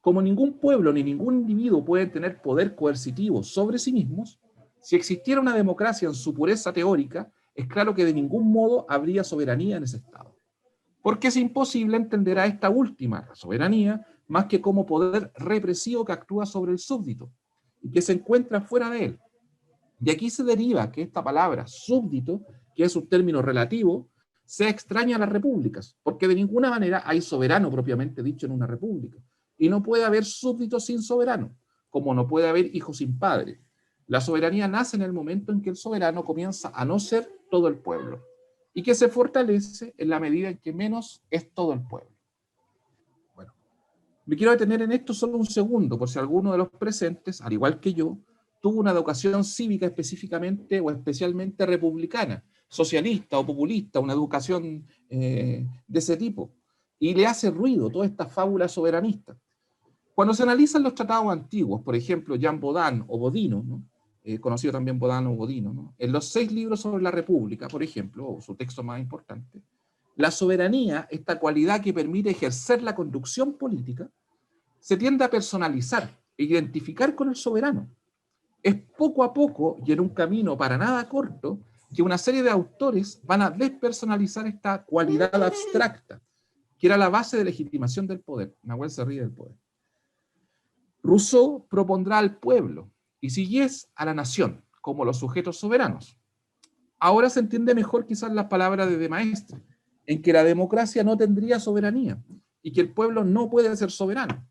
Como ningún pueblo ni ningún individuo puede tener poder coercitivo sobre sí mismos, si existiera una democracia en su pureza teórica, es claro que de ningún modo habría soberanía en ese Estado. Porque es imposible entender a esta última, la soberanía, más que como poder represivo que actúa sobre el súbdito y que se encuentra fuera de él. De aquí se deriva que esta palabra súbdito, que es un término relativo, sea extraña a las repúblicas, porque de ninguna manera hay soberano propiamente dicho en una república. Y no puede haber súbdito sin soberano, como no puede haber hijo sin padre. La soberanía nace en el momento en que el soberano comienza a no ser todo el pueblo, y que se fortalece en la medida en que menos es todo el pueblo. Bueno, me quiero detener en esto solo un segundo, por si alguno de los presentes, al igual que yo, tuvo una educación cívica específicamente o especialmente republicana, socialista o populista, una educación de ese tipo, y le hace ruido toda esta fábula soberanista. Cuando se analizan los tratados antiguos, por ejemplo, Jean Bodin o Bodino, ¿no? Conocido también Bodin o Bodino, ¿no? En los 6 libros sobre la República, por ejemplo, o su texto más importante, la soberanía, esta cualidad que permite ejercer la conducción política, se tiende a personalizar e identificar con el soberano. Es poco a poco, y en un camino para nada corto, que una serie de autores van a despersonalizar esta cualidad abstracta, que era la base de legitimación del poder. Nahuel se ríe del poder. Rousseau propondrá al pueblo, y Sieyès a la nación, como los sujetos soberanos. Ahora se entiende mejor quizás las palabras de Maestre, en que la democracia no tendría soberanía, y que el pueblo no puede ser soberano.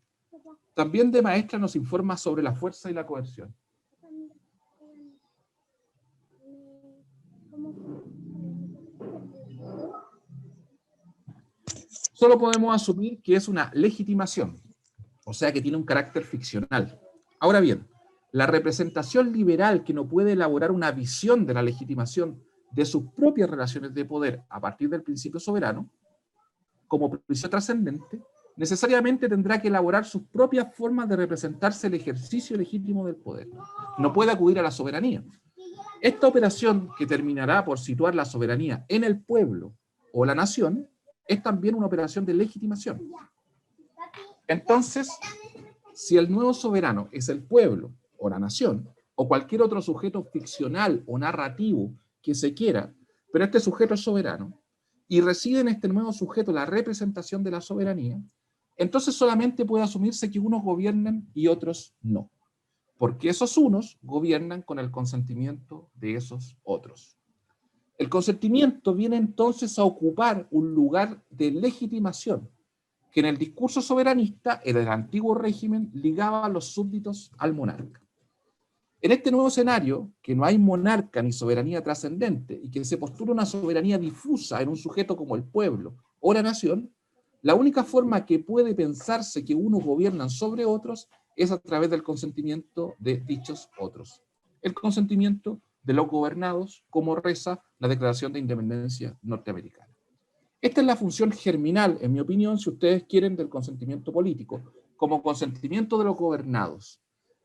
También de Maestre nos informa sobre la fuerza y la coerción. Solo podemos asumir que es una legitimación, o sea que tiene un carácter ficcional. Ahora bien, la representación liberal que no puede elaborar una visión de la legitimación de sus propias relaciones de poder a partir del principio soberano, como principio trascendente, necesariamente tendrá que elaborar sus propias formas de representarse el ejercicio legítimo del poder. No puede acudir a la soberanía. Esta operación, que terminará por situar la soberanía en el pueblo o la nación, es también una operación de legitimación. Entonces, si el nuevo soberano es el pueblo o la nación, o cualquier otro sujeto ficcional o narrativo que se quiera, pero este sujeto es soberano, y reside en este nuevo sujeto la representación de la soberanía, entonces solamente puede asumirse que unos gobiernan y otros no, porque esos unos gobiernan con el consentimiento de esos otros. El consentimiento viene entonces a ocupar un lugar de legitimación, que en el discurso soberanista, en el antiguo régimen, ligaba a los súbditos al monarca. En este nuevo escenario, que no hay monarca ni soberanía trascendente, y que se postula una soberanía difusa en un sujeto como el pueblo o la nación, la única forma que puede pensarse que unos gobiernan sobre otros es a través del consentimiento de dichos otros. El consentimiento de los gobernados, como reza la Declaración de Independencia norteamericana. Esta es la función germinal, en mi opinión, si ustedes quieren, del consentimiento político, como consentimiento de los gobernados.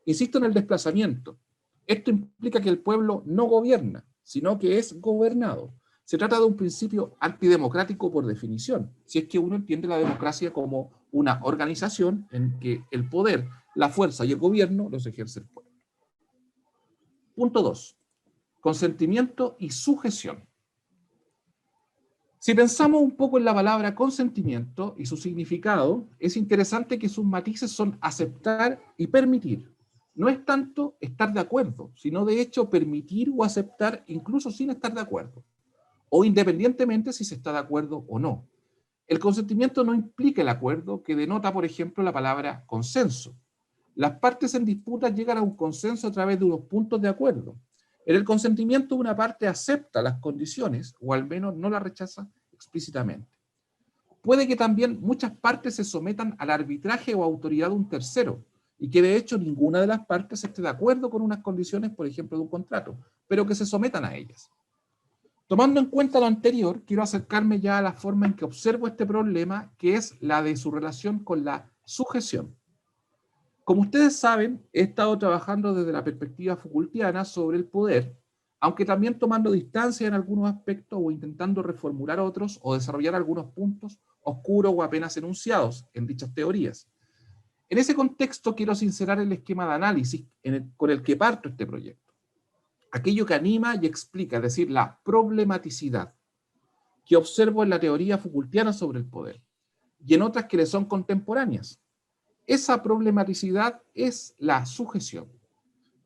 Insisto en el desplazamiento. Esto implica que el pueblo no gobierna, sino que es gobernado. Se trata de un principio antidemocrático por definición, si es que uno entiende la democracia como una organización en que el poder, la fuerza y el gobierno los ejerce el pueblo. Punto 2. Consentimiento y sujeción. Si pensamos un poco en la palabra consentimiento y su significado, es interesante que sus matices son aceptar y permitir. No es tanto estar de acuerdo, sino de hecho permitir o aceptar incluso sin estar de acuerdo, o independientemente si se está de acuerdo o no. El consentimiento no implica el acuerdo, que denota, por ejemplo, la palabra consenso. Las partes en disputa llegan a un consenso a través de unos puntos de acuerdo. En el consentimiento, una parte acepta las condiciones, o al menos no las rechaza explícitamente. puede que también muchas partes se sometan al arbitraje o autoridad de un tercero, y que de hecho ninguna de las partes esté de acuerdo con unas condiciones, por ejemplo, de un contrato, pero que se sometan a ellas. Tomando en cuenta lo anterior, quiero acercarme ya a la forma en que observo este problema, que es la de su relación con la sujeción. Como ustedes saben, he estado trabajando desde la perspectiva Foucaultiana sobre el poder, aunque también tomando distancia en algunos aspectos o intentando reformular otros o desarrollar algunos puntos oscuros o apenas enunciados en dichas teorías. En ese contexto quiero sincerar el esquema de análisis con el que parto este proyecto. Aquello que anima y explica, es decir, la problematicidad que observo en la teoría Foucaultiana sobre el poder y en otras que le son contemporáneas. Esa problematicidad es la sujeción.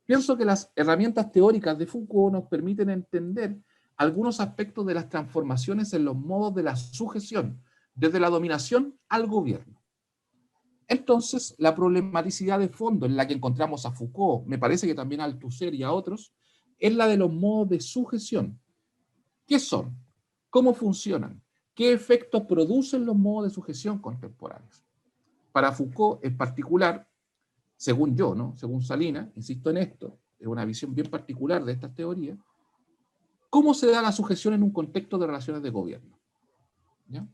Pienso que las herramientas teóricas de Foucault nos permiten entender algunos aspectos de las transformaciones en los modos de la sujeción, desde la dominación al gobierno. Entonces, la problematicidad de fondo en la que encontramos a Foucault, me parece que también a Althusser y a otros, es la de los modos de sujeción. ¿Qué son? ¿Cómo funcionan? ¿Qué efectos producen los modos de sujeción contemporáneos? Para Foucault en particular, según yo, ¿no? Según Salinas, insisto en esto, es una visión bien particular de estas teorías, ¿cómo se da la sujeción en un contexto de relaciones de gobierno? ¿Ya?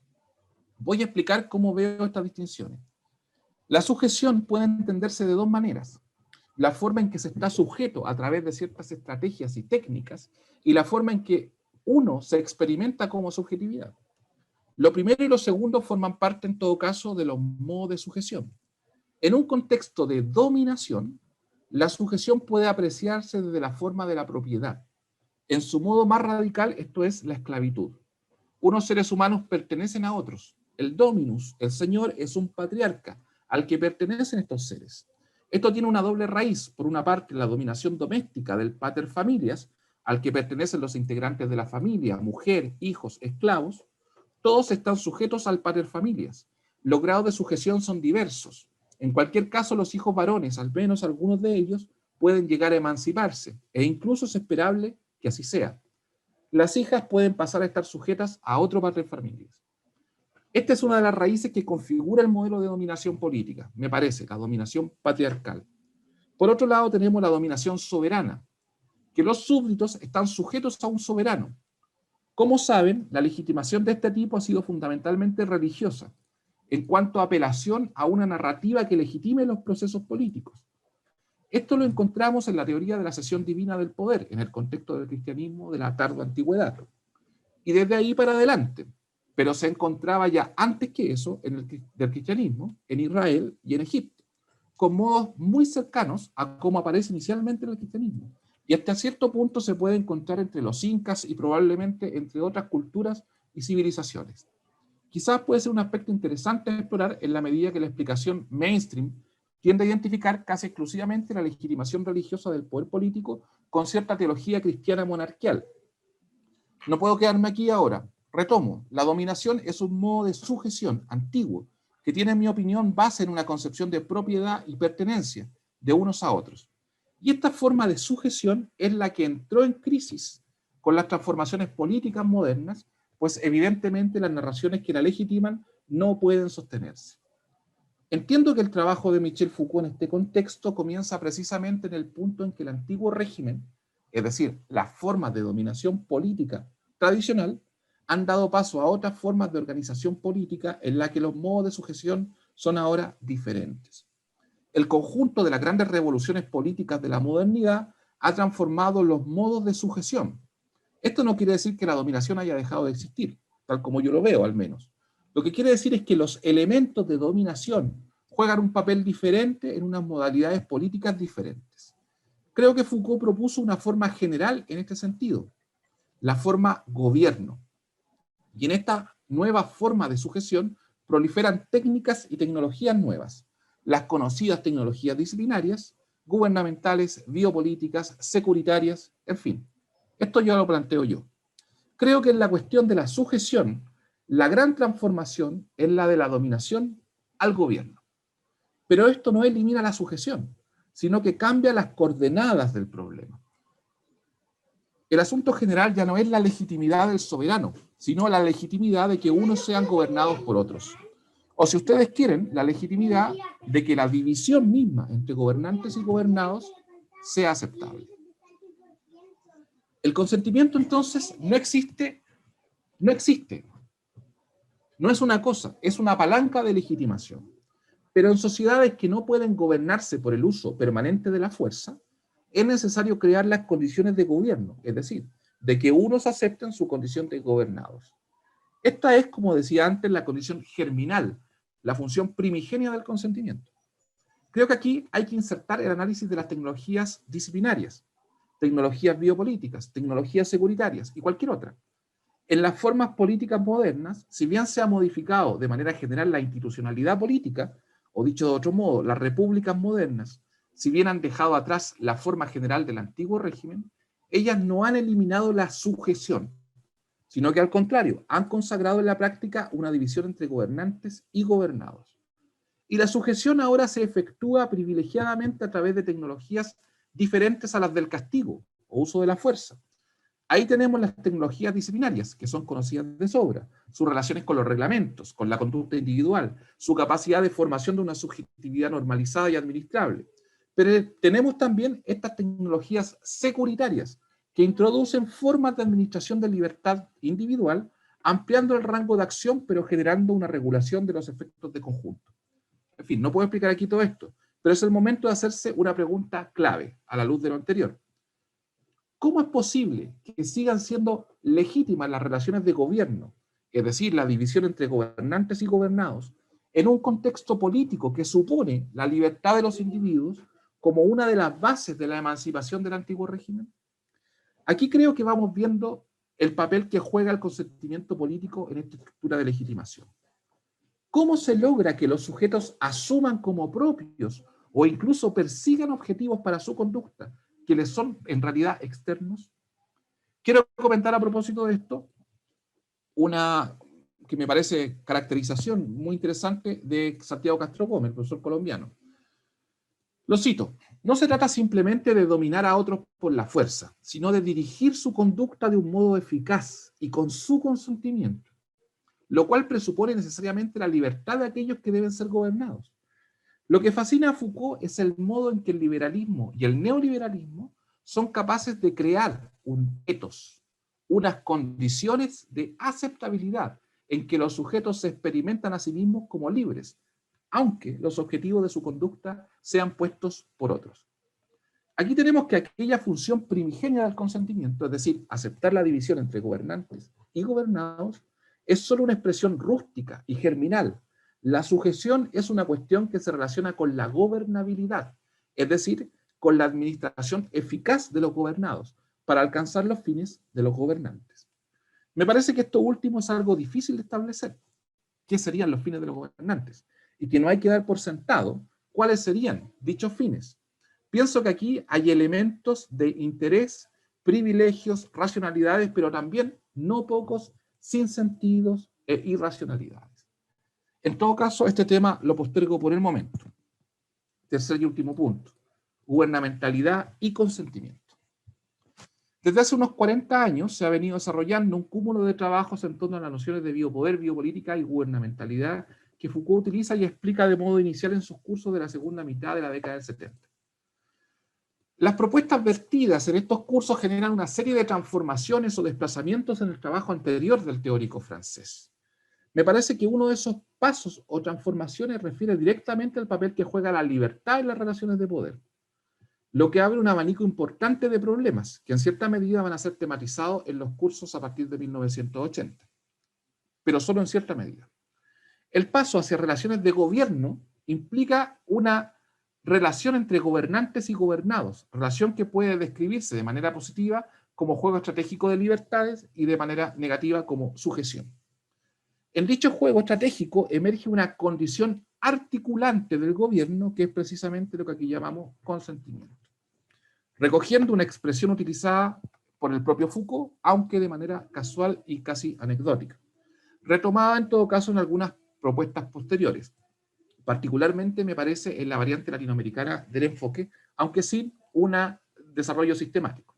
Voy a explicar cómo veo estas distinciones. La sujeción puede entenderse de dos maneras: la forma en que se está sujeto a través de ciertas estrategias y técnicas, y la forma en que uno se experimenta como subjetividad. Lo primero y lo segundo forman parte, en todo caso, de los modos de sujeción. En un contexto de dominación, la sujeción puede apreciarse desde la forma de la propiedad. En su modo más radical, esto es la esclavitud. Unos seres humanos pertenecen a otros. El dominus, el señor, es un patriarca al que pertenecen estos seres. Esto tiene una doble raíz. Por una parte, la dominación doméstica del pater familias, al que pertenecen los integrantes de la familia, mujer, hijos, esclavos. Todos están sujetos al pater familias. Los grados de sujeción son diversos. En cualquier caso, los hijos varones, al menos algunos de ellos, pueden llegar a emanciparse, e incluso es esperable que así sea. Las hijas pueden pasar a estar sujetas a otro pater familias. Esta es una de las raíces que configura el modelo de dominación política, me parece, la dominación patriarcal. Por otro lado, tenemos la dominación soberana, que los súbditos están sujetos a un soberano. Como saben, la legitimación de este tipo ha sido fundamentalmente religiosa, en cuanto a apelación a una narrativa que legitime los procesos políticos. Esto lo encontramos en la teoría de la cesión divina del poder, en el contexto del cristianismo de la tarda antigüedad. Y desde ahí para adelante, pero se encontraba ya antes que eso del cristianismo, en Israel y en Egipto, con modos muy cercanos a cómo aparece inicialmente en el cristianismo. Y hasta cierto punto se puede encontrar entre los incas y probablemente entre otras culturas y civilizaciones. Quizás puede ser un aspecto interesante a explorar en la medida que la explicación mainstream tiende a identificar casi exclusivamente la legitimación religiosa del poder político con cierta teología cristiana monarquial. No puedo quedarme aquí ahora. Retomo, la dominación es un modo de sujeción antiguo que tiene, en mi opinión, base en una concepción de propiedad y pertenencia de unos a otros. Y esta forma de sujeción es la que entró en crisis con las transformaciones políticas modernas, pues evidentemente las narraciones que la legitiman no pueden sostenerse. Entiendo que el trabajo de Michel Foucault en este contexto comienza precisamente en el punto en que el antiguo régimen, es decir, las formas de dominación política tradicional, han dado paso a otras formas de organización política en la que los modos de sujeción son ahora diferentes. El conjunto de las grandes revoluciones políticas de la modernidad ha transformado los modos de sujeción. Esto no quiere decir que la dominación haya dejado de existir, tal como yo lo veo al menos. Lo que quiere decir es que los elementos de dominación juegan un papel diferente en unas modalidades políticas diferentes. Creo que Foucault propuso una forma general en este sentido, la forma gobierno. Y en esta nueva forma de sujeción proliferan técnicas y tecnologías nuevas, las conocidas tecnologías disciplinarias, gubernamentales, biopolíticas, securitarias, en fin. Esto yo lo planteo yo. Creo que en la cuestión de la sujeción, la gran transformación es la de la dominación al gobierno. Pero esto no elimina la sujeción, sino que cambia las coordenadas del problema. El asunto general ya no es la legitimidad del soberano, sino la legitimidad de que unos sean gobernados por otros. O si ustedes quieren, la legitimidad de que la división misma entre gobernantes y gobernados sea aceptable. El consentimiento entonces no existe. No es una cosa, es una palanca de legitimación. Pero en sociedades que no pueden gobernarse por el uso permanente de la fuerza, es necesario crear las condiciones de gobierno, es decir, de que unos acepten su condición de gobernados. Esta es, como decía antes, la condición germinal, la función primigenia del consentimiento. Creo que aquí hay que insertar el análisis de las tecnologías disciplinarias, tecnologías biopolíticas, tecnologías securitarias y cualquier otra. En las formas políticas modernas, si bien se ha modificado de manera general la institucionalidad política, o dicho de otro modo, las repúblicas modernas, si bien han dejado atrás la forma general del antiguo régimen, ellas no han eliminado la sujeción, sino que al contrario, han consagrado en la práctica una división entre gobernantes y gobernados. Y la sujeción ahora se efectúa privilegiadamente a través de tecnologías diferentes a las del castigo o uso de la fuerza. Ahí tenemos las tecnologías disciplinarias, que son conocidas de sobra, sus relaciones con los reglamentos, con la conducta individual, su capacidad de formación de una subjetividad normalizada y administrable. Pero tenemos también estas tecnologías securitarias, que introducen formas de administración de libertad individual, ampliando el rango de acción, pero generando una regulación de los efectos de conjunto. En fin, no puedo explicar aquí todo esto, pero es el momento de hacerse una pregunta clave, a la luz de lo anterior. ¿Cómo es posible que sigan siendo legítimas las relaciones de gobierno, es decir, la división entre gobernantes y gobernados, en un contexto político que supone la libertad de los individuos como una de las bases de la emancipación del antiguo régimen? Aquí creo que vamos viendo el papel que juega el consentimiento político en esta estructura de legitimación. ¿Cómo se logra que los sujetos asuman como propios o incluso persigan objetivos para su conducta que les son en realidad externos? Quiero comentar a propósito de esto una que me parece caracterización muy interesante de Santiago Castro Gómez, el profesor colombiano. Lo cito: no se trata simplemente de dominar a otros por la fuerza, sino de dirigir su conducta de un modo eficaz y con su consentimiento, lo cual presupone necesariamente la libertad de aquellos que deben ser gobernados. Lo que fascina a Foucault es el modo en que el liberalismo y el neoliberalismo son capaces de crear un ethos, unas condiciones de aceptabilidad en que los sujetos se experimentan a sí mismos como libres, aunque los objetivos de su conducta sean puestos por otros. Aquí tenemos que aquella función primigenia del consentimiento, es decir, aceptar la división entre gobernantes y gobernados, es solo una expresión rústica y germinal. La sujeción es una cuestión que se relaciona con la gobernabilidad, es decir, con la administración eficaz de los gobernados para alcanzar los fines de los gobernantes. Me parece que esto último es algo difícil de establecer. ¿Qué serían los fines de los gobernantes? Y que no hay que dar por sentado cuáles serían dichos fines. Pienso que aquí hay elementos de interés, privilegios, racionalidades, pero también no pocos sinsentidos e irracionalidades. En todo caso, este tema lo postergo por el momento. Tercer y último punto: gubernamentalidad y consentimiento. Desde hace unos 40 años se ha venido desarrollando un cúmulo de trabajos en torno a las nociones de biopoder, biopolítica y gubernamentalidad que Foucault utiliza y explica de modo inicial en sus cursos de la segunda mitad de la década del 70. Las propuestas vertidas en estos cursos generan una serie de transformaciones o desplazamientos en el trabajo anterior del teórico francés. Me parece que uno de esos pasos o transformaciones refiere directamente al papel que juega la libertad en las relaciones de poder, lo que abre un abanico importante de problemas que en cierta medida van a ser tematizados en los cursos a partir de 1980, pero solo en cierta medida. El paso hacia relaciones de gobierno implica una relación entre gobernantes y gobernados, relación que puede describirse de manera positiva como juego estratégico de libertades y de manera negativa como sujeción. En dicho juego estratégico emerge una condición articulante del gobierno que es precisamente lo que aquí llamamos consentimiento, recogiendo una expresión utilizada por el propio Foucault, aunque de manera casual y casi anecdótica, retomada en todo caso en algunas propuestas posteriores, particularmente me parece en la variante latinoamericana del enfoque, aunque sin un desarrollo sistemático.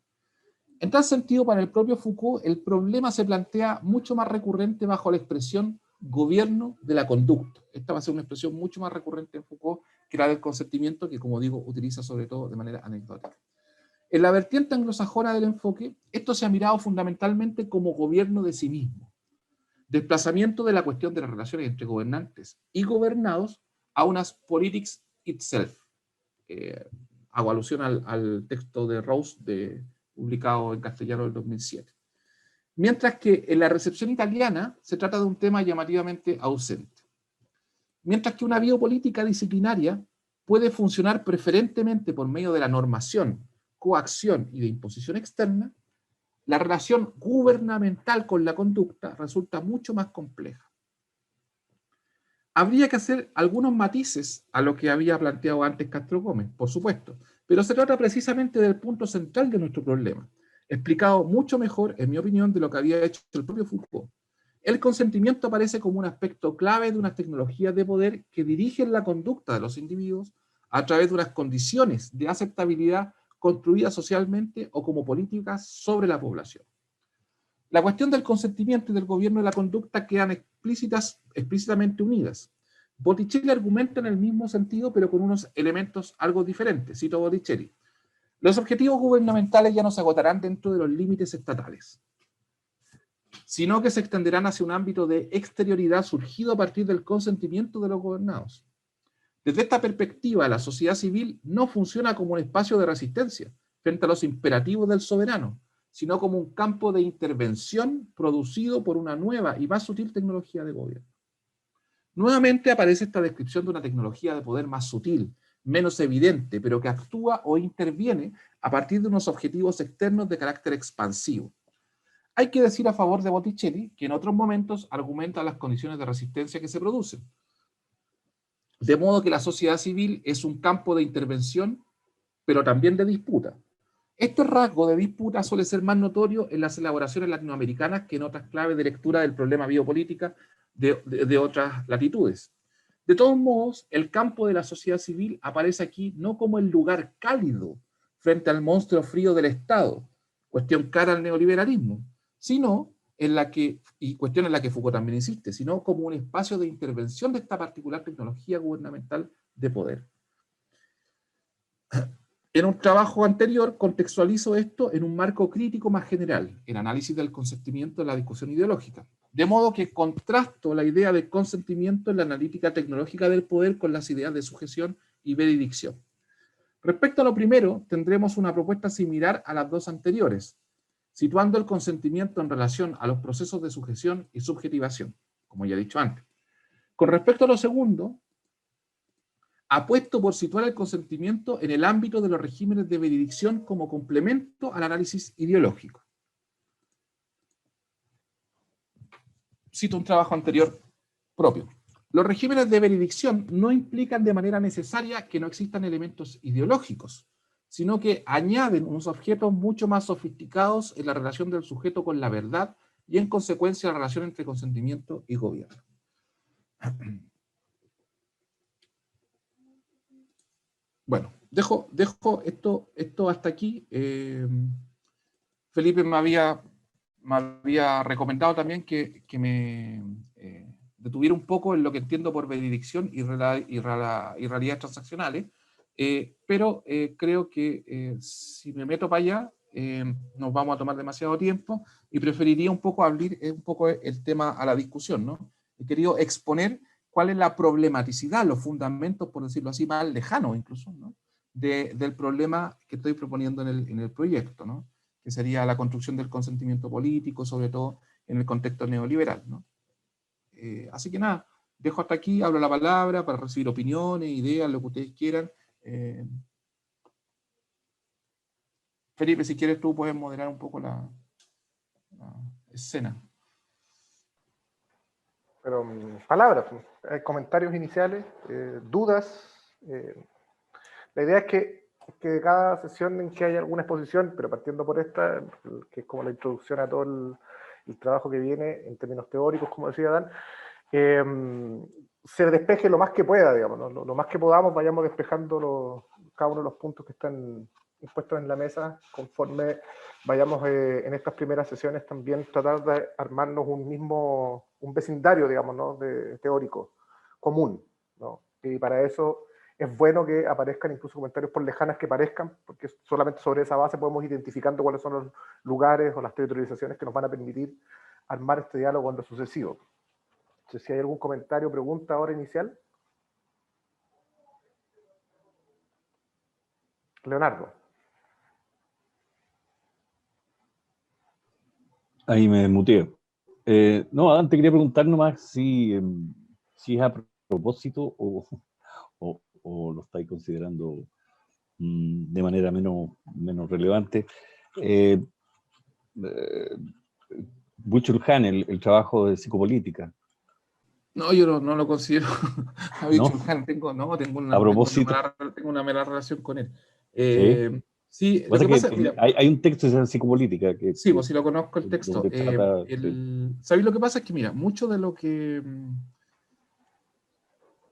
En tal sentido, para el propio Foucault, el problema se plantea mucho más recurrente bajo la expresión gobierno de la conducta. Esta va a ser una expresión mucho más recurrente en Foucault que la del consentimiento, que, como digo, utiliza sobre todo de manera anecdótica. En la vertiente anglosajona del enfoque, esto se ha mirado fundamentalmente como gobierno de sí mismo, desplazamiento de la cuestión de las relaciones entre gobernantes y gobernados a unas politics itself. Hago alusión al texto de Rawls, publicado en castellano en 2007. Mientras que en la recepción italiana se trata de un tema llamativamente ausente. Mientras que una biopolítica disciplinaria puede funcionar preferentemente por medio de la normación, coacción y de imposición externa, la relación gubernamental con la conducta resulta mucho más compleja. Habría que hacer algunos matices a lo que había planteado antes Castro Gómez, por supuesto, pero se trata precisamente del punto central de nuestro problema, explicado mucho mejor, en mi opinión, de lo que había hecho el propio Foucault. El consentimiento aparece como un aspecto clave de unas tecnologías de poder que dirigen la conducta de los individuos a través de unas condiciones de aceptabilidad construidas socialmente o como políticas sobre la población. La cuestión del consentimiento y del gobierno de la conducta quedan explícitamente unidas. Botticelli argumenta en el mismo sentido, pero con unos elementos algo diferentes. Cito a Botticelli: los objetivos gubernamentales ya no se agotarán dentro de los límites estatales, sino que se extenderán hacia un ámbito de exterioridad surgido a partir del consentimiento de los gobernados. Desde esta perspectiva, la sociedad civil no funciona como un espacio de resistencia frente a los imperativos del soberano, sino como un campo de intervención producido por una nueva y más sutil tecnología de gobierno. Nuevamente aparece esta descripción de una tecnología de poder más sutil, menos evidente, pero que actúa o interviene a partir de unos objetivos externos de carácter expansivo. Hay que decir a favor de Botticelli que en otros momentos argumenta las condiciones de resistencia que se producen. De modo que la sociedad civil es un campo de intervención, pero también de disputa. Este rasgo de disputa suele ser más notorio en las elaboraciones latinoamericanas que en otras claves de lectura del problema biopolítica de otras latitudes. De todos modos, el campo de la sociedad civil aparece aquí no como el lugar cálido frente al monstruo frío del Estado, cuestión cara al neoliberalismo, sino cuestión en la que Foucault también insiste, sino como un espacio de intervención de esta particular tecnología gubernamental de poder. En un trabajo anterior contextualizo esto en un marco crítico más general, el análisis del consentimiento en la discusión ideológica. De modo que contrasto la idea de consentimiento en la analítica tecnológica del poder con las ideas de sujeción y veredicción. Respecto a lo primero, tendremos una propuesta similar a las dos anteriores, situando el consentimiento en relación a los procesos de sujeción y subjetivación, como ya he dicho antes. Con respecto a lo segundo, apuesto por situar el consentimiento en el ámbito de los regímenes de veredicción como complemento al análisis ideológico. Cito un trabajo anterior propio. Los regímenes de veredicción no implican de manera necesaria que no existan elementos ideológicos, sino que añaden unos objetos mucho más sofisticados en la relación del sujeto con la verdad y en consecuencia la relación entre consentimiento y gobierno. Bueno, dejo esto hasta aquí. Felipe me había recomendado también que me detuviera un poco en lo que entiendo por veredicción y realidades transaccionales, pero creo que si me meto para allá nos vamos a tomar demasiado tiempo y preferiría un poco abrir un poco el tema a la discusión, ¿no? He querido exponer cuál es la problematicidad, los fundamentos, por decirlo así, más lejanos incluso, ¿no? del problema que estoy proponiendo en el proyecto, ¿no? Que sería la construcción del consentimiento político, sobre todo en el contexto neoliberal, ¿no? Así que nada, dejo hasta aquí, hablo la palabra para recibir opiniones, ideas, lo que ustedes quieran. Felipe, si quieres tú puedes moderar un poco la escena. Pero palabras, comentarios iniciales, dudas. La idea es que cada sesión en que haya alguna exposición, pero partiendo por esta, que es como la introducción a todo el trabajo que viene en términos teóricos, como decía Dan, se despeje lo más que pueda, digamos, ¿no? Lo más que podamos, vayamos despejando cada uno de los puntos que están puestos en la mesa conforme vayamos en estas primeras sesiones también tratar de armarnos un vecindario, digamos, ¿no? Teórico, común, ¿no? Y para eso es bueno que aparezcan incluso comentarios por lejanas que parezcan, porque solamente sobre esa base podemos ir identificando cuáles son los lugares o las territorializaciones que nos van a permitir armar este diálogo en lo sucesivo. Entonces, si hay algún comentario o pregunta ahora inicial. Leonardo. Ahí me muteé. No, Adán, te quería preguntar nomás si es a propósito o lo estáis considerando de manera menos relevante. Byung-Chul Han, el trabajo de psicopolítica. No, yo no lo considero a Byung-Chul ¿No? Han, tengo A propósito. tengo una mala relación con él. Sí. Sí, lo que pasa, mira, hay un texto de psicopolítica que... sí, pues sí lo conozco el texto. Sí. ¿Sabéis lo que pasa? Es que, mira, mucho de lo que...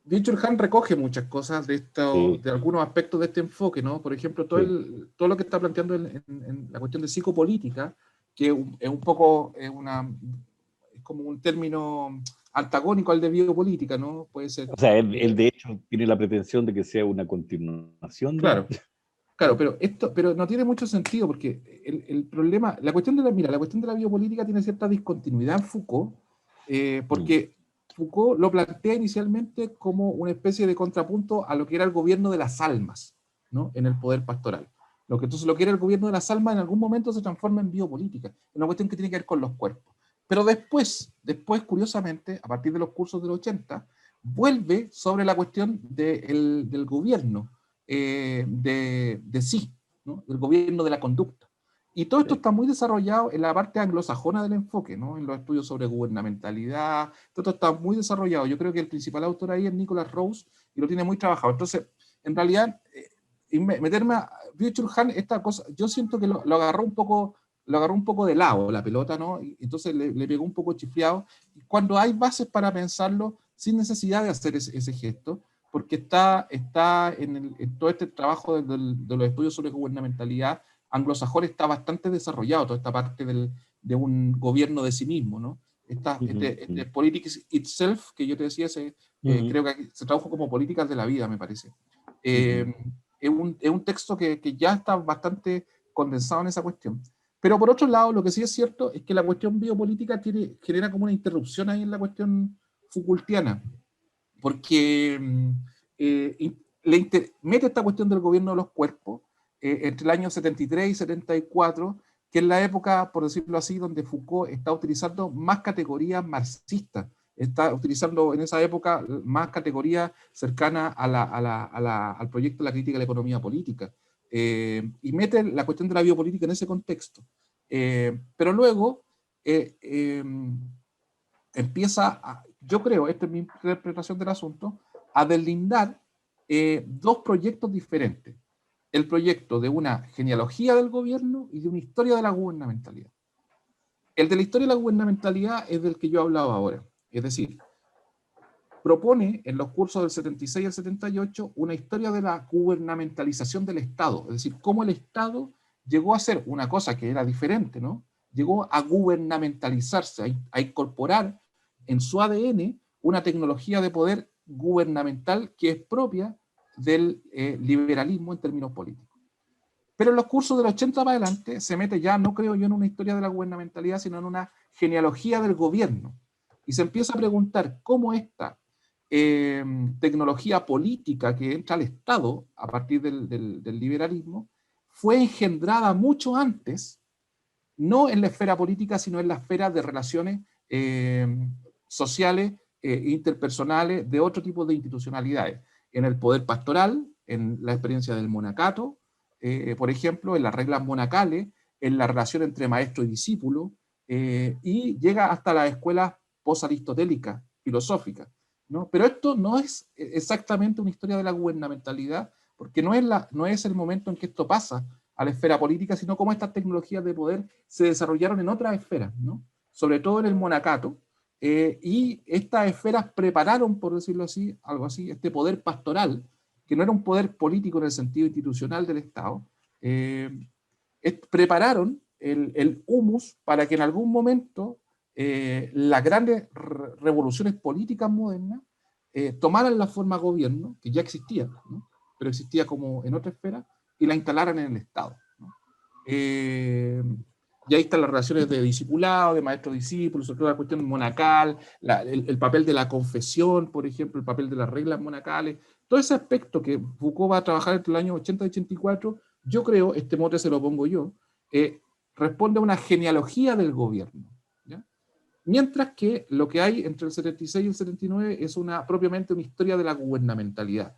Byung-Chul Han recoge muchas cosas de algunos aspectos de este enfoque, ¿no? Por ejemplo, todo lo que está planteando en la cuestión de psicopolítica, que es un poco, es como un término antagónico al de biopolítica, ¿no? Puede ser. O sea, él de hecho tiene la pretensión de que sea una continuación. Claro, claro, pero no tiene mucho sentido, porque el problema, la cuestión de la biopolítica tiene cierta discontinuidad en Foucault, porque Foucault lo plantea inicialmente como una especie de contrapunto a lo que era el gobierno de las almas, ¿no? En el poder pastoral. Entonces lo que era el gobierno de las almas en algún momento se transforma en biopolítica, en una cuestión que tiene que ver con los cuerpos. Pero después, curiosamente, a partir de los cursos del 80, vuelve sobre la cuestión del gobierno de sí, ¿no? Del gobierno de la conducta. Y todo esto está muy desarrollado en la parte anglosajona del enfoque, ¿no? En los estudios sobre gubernamentalidad, todo esto está muy desarrollado. Yo creo que el principal autor ahí es Nicholas Rose, y lo tiene muy trabajado. Entonces, en realidad, meterme a Byung-Chul Han, esta cosa, yo siento que lo agarró un poco de lado la pelota, ¿no? Y entonces le pegó un poco chifleado. Cuando hay bases para pensarlo sin necesidad de hacer ese gesto, porque está en todo este trabajo de los estudios sobre gubernamentalidad anglosajón está bastante desarrollado, toda esta parte de un gobierno de sí mismo, ¿no? Este Politics Itself, que yo te decía, creo que se tradujo como políticas de la vida, me parece. Es un texto que ya está bastante condensado en esa cuestión. Pero por otro lado, lo que sí es cierto es que la cuestión biopolítica genera como una interrupción ahí en la cuestión Foucaultiana, porque mete esta cuestión del gobierno de los cuerpos entre el año 73 y 74, que es la época, por decirlo así, donde Foucault está utilizando más categorías marxistas, está utilizando en esa época más categorías cercanas al proyecto de la crítica de la economía política, y mete la cuestión de la biopolítica en ese contexto. Pero luego empieza, yo creo, esta es mi interpretación del asunto, a deslindar dos proyectos diferentes. El proyecto de una genealogía del gobierno y de una historia de la gubernamentalidad. El de la historia de la gubernamentalidad es del que yo he hablado ahora. Es decir, propone en los cursos del 76 al 78 una historia de la gubernamentalización del Estado. Es decir, cómo el Estado llegó a ser una cosa que era diferente, ¿no? Llegó a gubernamentalizarse, a incorporar en su ADN una tecnología de poder gubernamental que es propia del liberalismo en términos políticos. Pero en los cursos del 80 para adelante se mete ya, no creo yo, en una historia de la gubernamentalidad, sino en una genealogía del gobierno. Y se empieza a preguntar cómo esta tecnología política que entra al Estado a partir del liberalismo fue engendrada mucho antes, no en la esfera política, sino en la esfera de relaciones sociales, interpersonales, de otro tipo de institucionalidades. En el poder pastoral, en la experiencia del monacato, por ejemplo, en las reglas monacales, en la relación entre maestro y discípulo, y llega hasta las escuelas post-aristotélicas, filosóficas, ¿no? Pero esto no es exactamente una historia de la gubernamentalidad, porque no es el momento en que esto pasa a la esfera política, sino cómo estas tecnologías de poder se desarrollaron en otras esferas, ¿no? Sobre todo en el monacato, y estas esferas prepararon, por decirlo así, algo así, este poder pastoral, que no era un poder político en el sentido institucional del Estado, prepararon el humus para que en algún momento las grandes revoluciones políticas modernas tomaran la forma de gobierno, que ya existía, ¿no? Pero existía como en otra esfera, y la instalaran en el Estado, ¿no? Y ahí están las relaciones de discipulado, de maestro-discípulo, sobre todo la cuestión monacal, el papel de la confesión, por ejemplo, el papel de las reglas monacales, todo ese aspecto que Foucault va a trabajar entre el año 80 y 84, yo creo, este mote se lo pongo yo, responde a una genealogía del gobierno, ¿ya? Mientras que lo que hay entre el 76 y el 79 es propiamente una historia de la gubernamentalidad.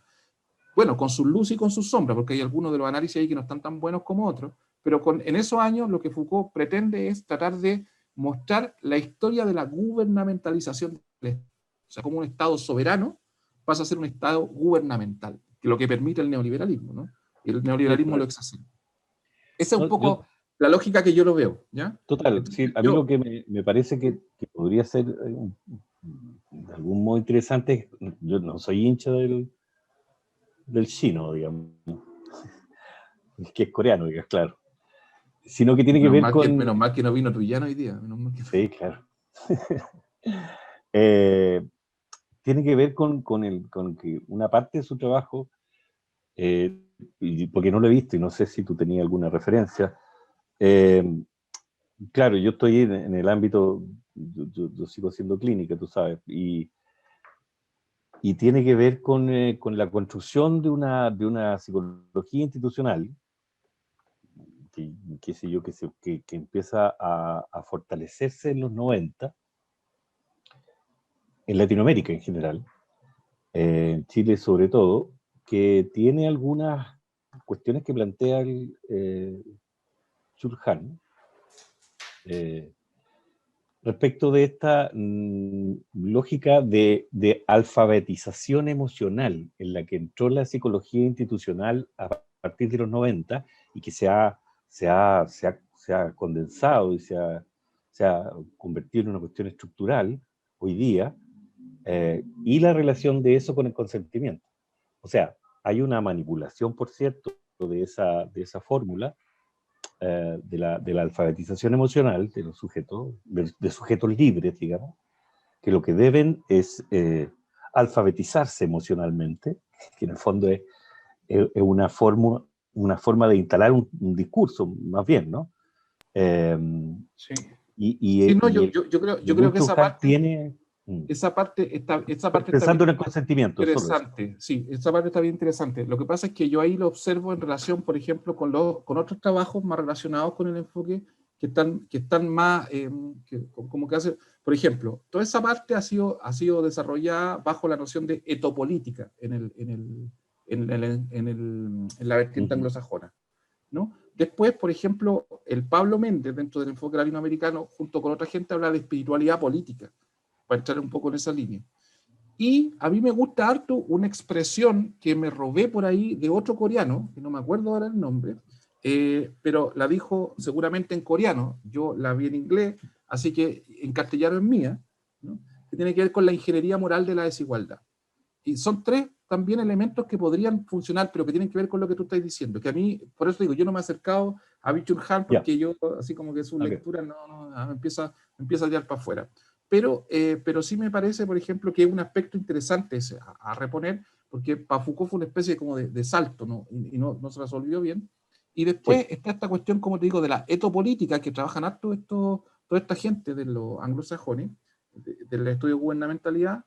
Bueno, con sus luces y con sus sombras, porque hay algunos de los análisis ahí que no están tan buenos como otros, pero en esos años lo que Foucault pretende es tratar de mostrar la historia de la gubernamentalización del Estado. O sea, como un Estado soberano pasa a ser un Estado gubernamental, que es lo que permite el neoliberalismo, ¿no? Y el neoliberalismo lo exacerba. Esa es un poco la lógica que yo lo veo, ¿ya? Total, sí, a mí lo que me parece que podría ser de algún modo interesante, yo no soy hincha del chino, digamos, que es coreano, digamos, claro, sino que tiene que ver con... Menos mal que no vino Trujillo hoy día. Sí, claro. Tiene que ver con que una parte de su trabajo, porque no lo he visto y no sé si tú tenías alguna referencia, claro, yo estoy en el ámbito, yo sigo haciendo clínica, tú sabes, y tiene que ver con la construcción de una psicología institucional que empieza a fortalecerse en los 90, en Latinoamérica en general, en Chile sobre todo, que tiene algunas cuestiones que plantea Churkheim, respecto de esta lógica de alfabetización emocional en la que entró la psicología institucional a partir de los 90 y que se ha condensado y se ha convertido en una cuestión estructural hoy día, y la relación de eso con el consentimiento. O sea, hay una manipulación, por cierto, de esa fórmula, de la alfabetización emocional de los sujetos, de sujetos libres, digamos, que lo que deben es alfabetizarse emocionalmente, que en el fondo es una forma de instalar un discurso, más bien, ¿no? Sí. Yo creo que esa parte tiene... Esa parte está pensando en el consentimiento. Interesante, sí, esa parte está bien interesante. Lo que pasa es que yo ahí lo observo en relación, por ejemplo, con otros trabajos más relacionados con el enfoque que están más, como que hace, por ejemplo, toda esa parte ha sido desarrollada bajo la noción de etopolítica en la vertiente anglosajona, ¿no? Después, por ejemplo, el Pablo Méndez, dentro del enfoque latinoamericano, junto con otra gente, habla de espiritualidad política, para entrar un poco en esa línea. Y a mí me gusta harto una expresión que me robé por ahí de otro coreano, que no me acuerdo ahora el nombre, pero la dijo seguramente en coreano, yo la vi en inglés, así que en castellano es mía, ¿no? Que tiene que ver con la ingeniería moral de la desigualdad. Y son tres también elementos que podrían funcionar, pero que tienen que ver con lo que tú estás diciendo, que a mí, por eso digo, yo no me he acercado a Byung-Chul porque yo, así como que su lectura me empieza a tirar para afuera. Pero sí me parece, por ejemplo, que es un aspecto interesante a reponer, porque para Foucault fue una especie como de salto, ¿no? Y no se resolvió bien. Y después está esta cuestión, como te digo, de la etopolítica, que trabajan harto toda esta gente de los anglosajones, del estudio de gubernamentalidad,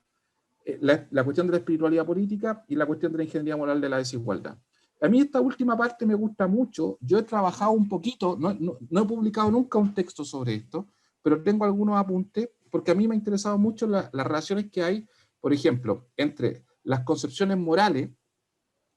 la cuestión de la espiritualidad política y la cuestión de la ingeniería moral de la desigualdad. A mí esta última parte me gusta mucho. Yo he trabajado un poquito, no he publicado nunca un texto sobre esto, pero tengo algunos apuntes, porque a mí me ha interesado mucho las relaciones que hay, por ejemplo, entre las concepciones morales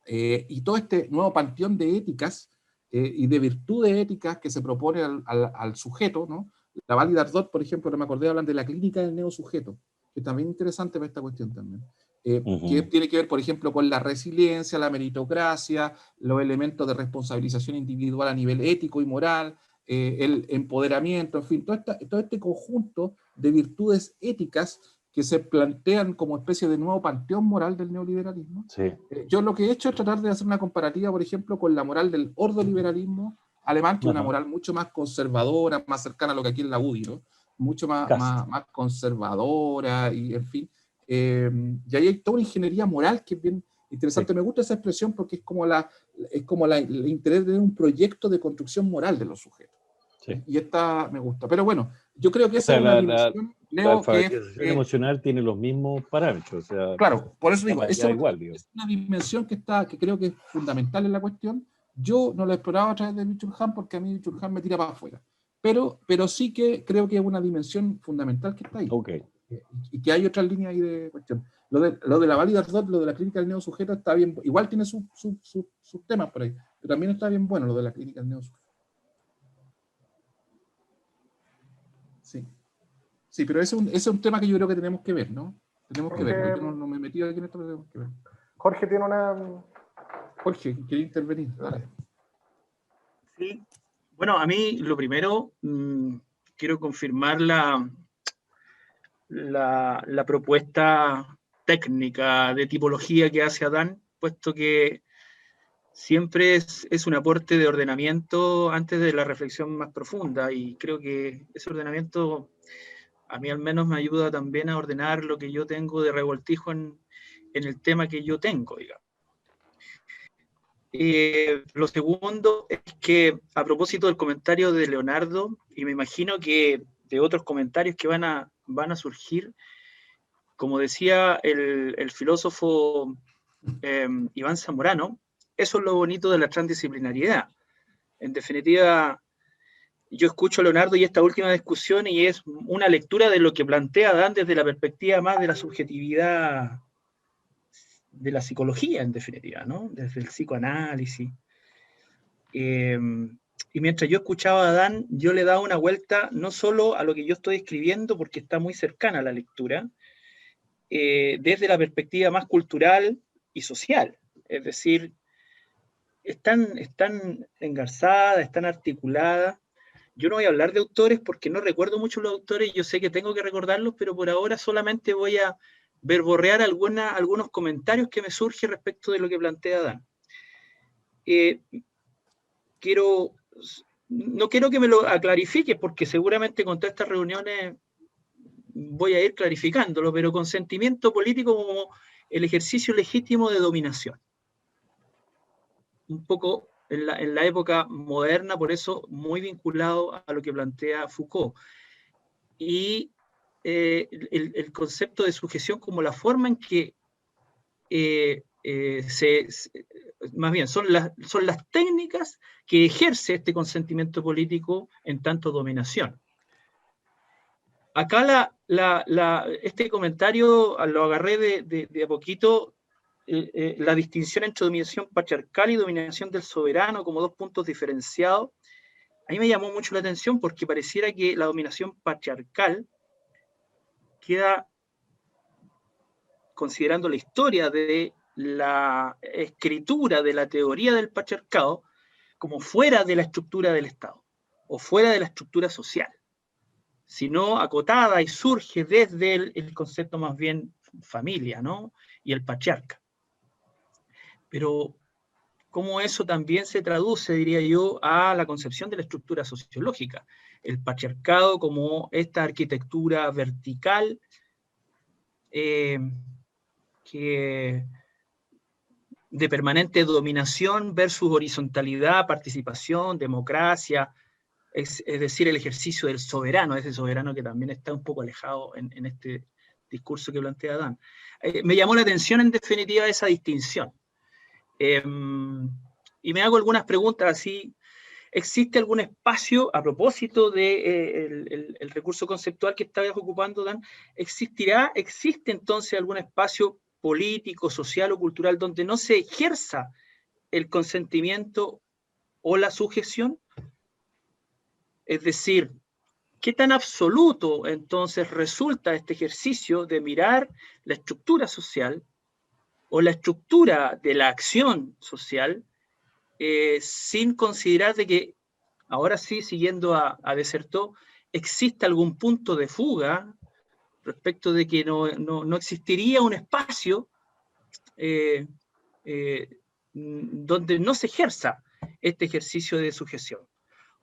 y todo este nuevo panteón de éticas y de virtudes éticas que se propone al sujeto, ¿no? La Val y Dardot, por ejemplo, no me acordé, hablan de la clínica del neosujeto, que también es interesante para esta cuestión también. Que tiene que ver, por ejemplo, con la resiliencia, la meritocracia, los elementos de responsabilización individual a nivel ético y moral, el empoderamiento, en fin, todo este conjunto de virtudes éticas que se plantean como especie de nuevo panteón moral del neoliberalismo. Sí. Yo lo que he hecho es tratar de hacer una comparativa, por ejemplo, con la moral del ordoliberalismo alemán, que es una Ajá. moral mucho más conservadora, más cercana a lo que aquí es la UDI, ¿no? Mucho más conservadora, y en fin. Y ahí hay toda una ingeniería moral que es bien interesante. Sí. Me gusta esa expresión porque es como el interés de tener un proyecto de construcción moral de los sujetos. Sí. Y esta me gusta. Pero bueno, yo creo que O esa sea, es una la dimensión, Leo, que alfabetización emocional tiene los mismos parámetros. O sea, claro, por eso digo, esa igual, digo. es una dimensión que creo que es fundamental en la cuestión. Yo no la exploraba a través de Bichurhan porque a mí Bichurhan me tira para afuera. Pero sí que creo que es una dimensión fundamental que está ahí. Okay. Y que hay otras líneas ahí de cuestión. Lo de la válida Ardot, lo de la clínica del neosujeto está bien, igual tiene sus temas por ahí, pero también está bien bueno lo de la clínica del neosujeto. Sí. Sí, pero ese es un tema que yo creo que tenemos que ver, ¿no? Tenemos que ver, yo no me he metido aquí en esto, pero tenemos que ver. Jorge tiene una... Jorge, ¿quería intervenir? Dale. Sí. Bueno, a mí lo primero, quiero confirmar la propuesta técnica de tipología que hace Adán, puesto que siempre es un aporte de ordenamiento antes de la reflexión más profunda, y creo que ese ordenamiento a mí al menos me ayuda también a ordenar lo que yo tengo de revoltijo en el tema que yo tengo, digamos. Lo segundo es que, a propósito del comentario de Leonardo, y me imagino que de otros comentarios que van a surgir, como decía el filósofo Iván Zamorano, eso es lo bonito de la transdisciplinariedad. En definitiva, yo escucho a Leonardo y esta última discusión, y es una lectura de lo que plantea Adán desde la perspectiva más de la subjetividad de la psicología, en definitiva, ¿no? Desde el psicoanálisis. Y mientras yo escuchaba a Adán, yo le daba una vuelta no solo a lo que yo estoy escribiendo, porque está muy cercana a la lectura, desde la perspectiva más cultural y social. Es decir, están engarzadas, están articuladas. Yo no voy a hablar de autores porque no recuerdo mucho los autores, yo sé que tengo que recordarlos, pero por ahora solamente voy a verborrear algunos comentarios que me surgen respecto de lo que plantea Adán. No quiero que me lo clarifiques, porque seguramente con todas estas reuniones voy a ir clarificándolo, pero consentimiento político como el ejercicio legítimo de dominación. Un poco en la época moderna, por eso muy vinculado a lo que plantea Foucault. Y el concepto de sujeción como la forma en que más bien son las técnicas que ejerce este consentimiento político en tanto dominación. Acá este comentario lo agarré de a poquito, la distinción entre dominación patriarcal y dominación del soberano como dos puntos diferenciados. A mí me llamó mucho la atención porque pareciera que la dominación patriarcal queda, considerando la historia de la escritura de la teoría del patriarcado, como fuera de la estructura del Estado o fuera de la estructura social, sino acotada y surge desde el concepto más bien familia, ¿no? Y el patriarca. Pero cómo eso también se traduce, diría yo, a la concepción de la estructura sociológica. El patriarcado como esta arquitectura vertical de permanente dominación versus horizontalidad, participación, democracia, es decir, el ejercicio del soberano, ese soberano que también está un poco alejado en este discurso que plantea Adán. Me llamó la atención en definitiva esa distinción. Y me hago algunas preguntas así. ¿Existe algún espacio, a propósito de el recurso conceptual que estabas ocupando, Dan? ¿Existe entonces algún espacio político, social o cultural donde no se ejerza el consentimiento o la sujeción? Es decir, ¿qué tan absoluto entonces resulta este ejercicio de mirar la estructura social o la estructura de la acción social sin considerar de que, ahora sí, siguiendo a Desertó, existe algún punto de fuga respecto de que no existiría un espacio donde no se ejerza este ejercicio de sujeción,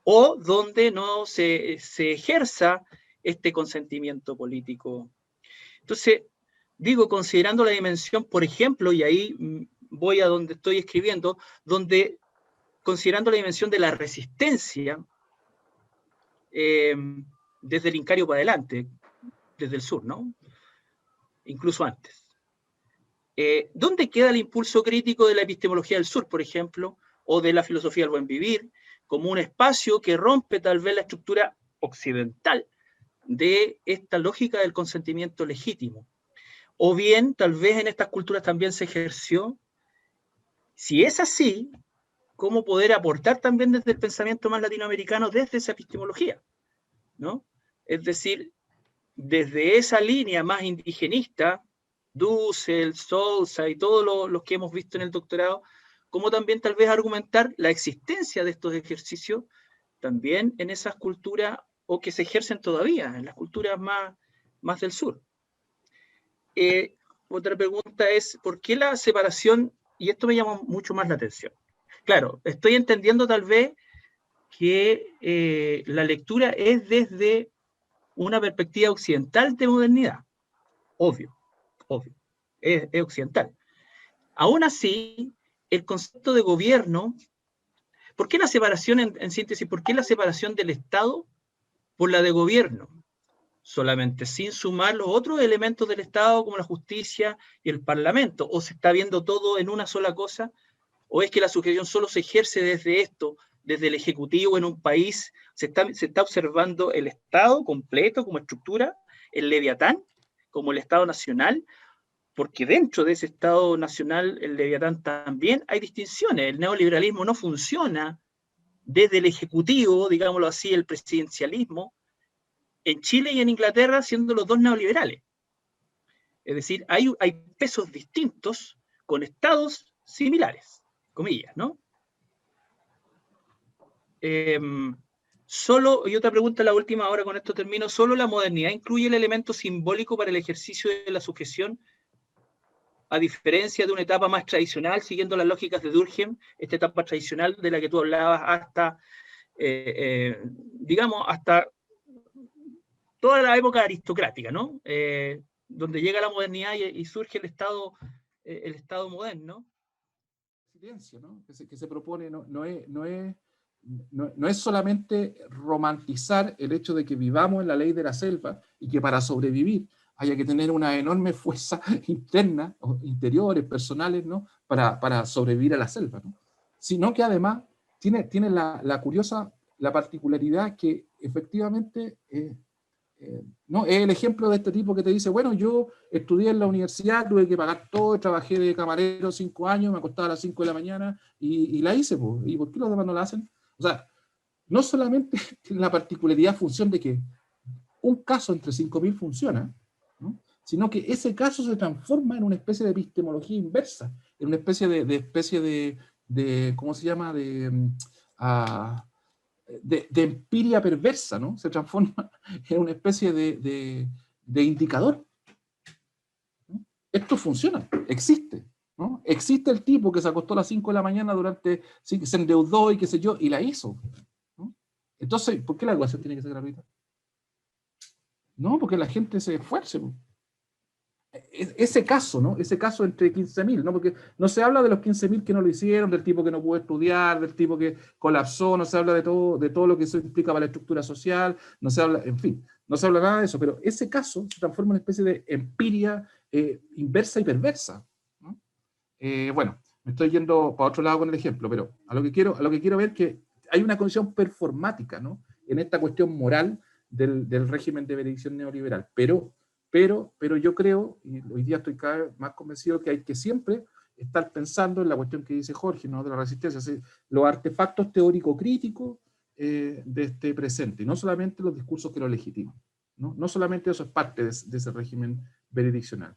o donde no se ejerza este consentimiento político. Entonces, digo, considerando la dimensión, por ejemplo, y ahí voy a donde estoy escribiendo, donde considerando la dimensión de la resistencia, desde el Incario para adelante, desde el sur, ¿no? Incluso antes. ¿Dónde queda el impulso crítico de la epistemología del sur, por ejemplo, o de la filosofía del buen vivir, como un espacio que rompe tal vez la estructura occidental de esta lógica del consentimiento legítimo? O bien, tal vez en estas culturas también se ejerció. Si es así, ¿cómo poder aportar también desde el pensamiento más latinoamericano, desde esa epistemología, ¿no? Es decir, desde esa línea más indigenista, Dussel, Sousa y todos los que hemos visto en el doctorado, como también tal vez argumentar la existencia de estos ejercicios también en esas culturas, o que se ejercen todavía en las culturas más del sur. Otra pregunta es, ¿por qué la separación? Y esto me llama mucho más la atención. Claro, estoy entendiendo tal vez que la lectura es desde una perspectiva occidental de modernidad. Obvio, es occidental. Aún así, el concepto de gobierno, ¿por qué la separación, en síntesis, por qué la separación del Estado por la de gobierno? Solamente, sin sumar los otros elementos del Estado como la justicia y el Parlamento, o se está viendo todo en una sola cosa, o es que la sujeción solo se ejerce desde esto, desde el Ejecutivo en un país, se está observando el Estado completo como estructura, el Leviatán como el Estado nacional, porque dentro de ese Estado nacional, el Leviatán, también hay distinciones. El neoliberalismo no funciona desde el Ejecutivo, digámoslo así, el presidencialismo, en Chile y en Inglaterra, siendo los dos neoliberales. Es decir, hay pesos distintos con estados similares, comillas, ¿no? Solo, y otra pregunta, la última, ahora con esto termino, ¿solo la modernidad incluye el elemento simbólico para el ejercicio de la sujeción, a diferencia de una etapa más tradicional, siguiendo las lógicas de Durkheim, esta etapa tradicional de la que tú hablabas hasta, digamos, hasta toda la época aristocrática, ¿no? Donde llega la modernidad y surge el Estado moderno. ¿No? Que se propone no es solamente romantizar el hecho de que vivamos en la ley de la selva y que para sobrevivir haya que tener una enorme fuerza interna, o interiores, personales, ¿no? Para sobrevivir a la selva, ¿no? Sino que además tiene la curiosa, la particularidad que efectivamente no, es el ejemplo de este tipo que te dice, bueno, yo estudié en la universidad, tuve que pagar todo, trabajé de camarero 5 años, me acostaba a las 5 de la mañana y la hice, pues. ¿Y por qué los demás no la hacen? O sea, no solamente tiene la particularidad función de que un caso entre 5.000 funciona, ¿no? Sino que ese caso se transforma en una especie de epistemología inversa, en una especie de ¿cómo se llama? De empiria perversa, ¿no? Se transforma en una especie de indicador, ¿no? Esto funciona, existe, ¿no? Existe el tipo que se acostó a las 5 de la mañana sí, que se endeudó y qué sé yo, y la hizo, ¿no? Entonces, ¿por qué la educación tiene que ser gratuita? No, porque la gente se esfuerce, ¿no? Ese caso, ¿no? Ese caso entre 15.000, ¿no? Porque no se habla de los 15.000 que no lo hicieron, del tipo que no pudo estudiar, del tipo que colapsó, no se habla de todo lo que eso implica para la estructura social, no se habla, en fin, no se habla nada de eso, pero ese caso se transforma en una especie de empiria inversa y perversa, ¿no? Bueno, me estoy yendo para otro lado con el ejemplo, pero a lo que quiero ver que hay una condición performática, ¿no? En esta cuestión moral del régimen de bendición neoliberal, pero yo creo, y hoy día estoy cada vez más convencido, que hay que siempre estar pensando en la cuestión que dice Jorge, ¿no? De la resistencia, los artefactos teórico-críticos de este presente, y no solamente los discursos que lo legitiman, ¿no? No solamente eso es parte de ese régimen benediccional.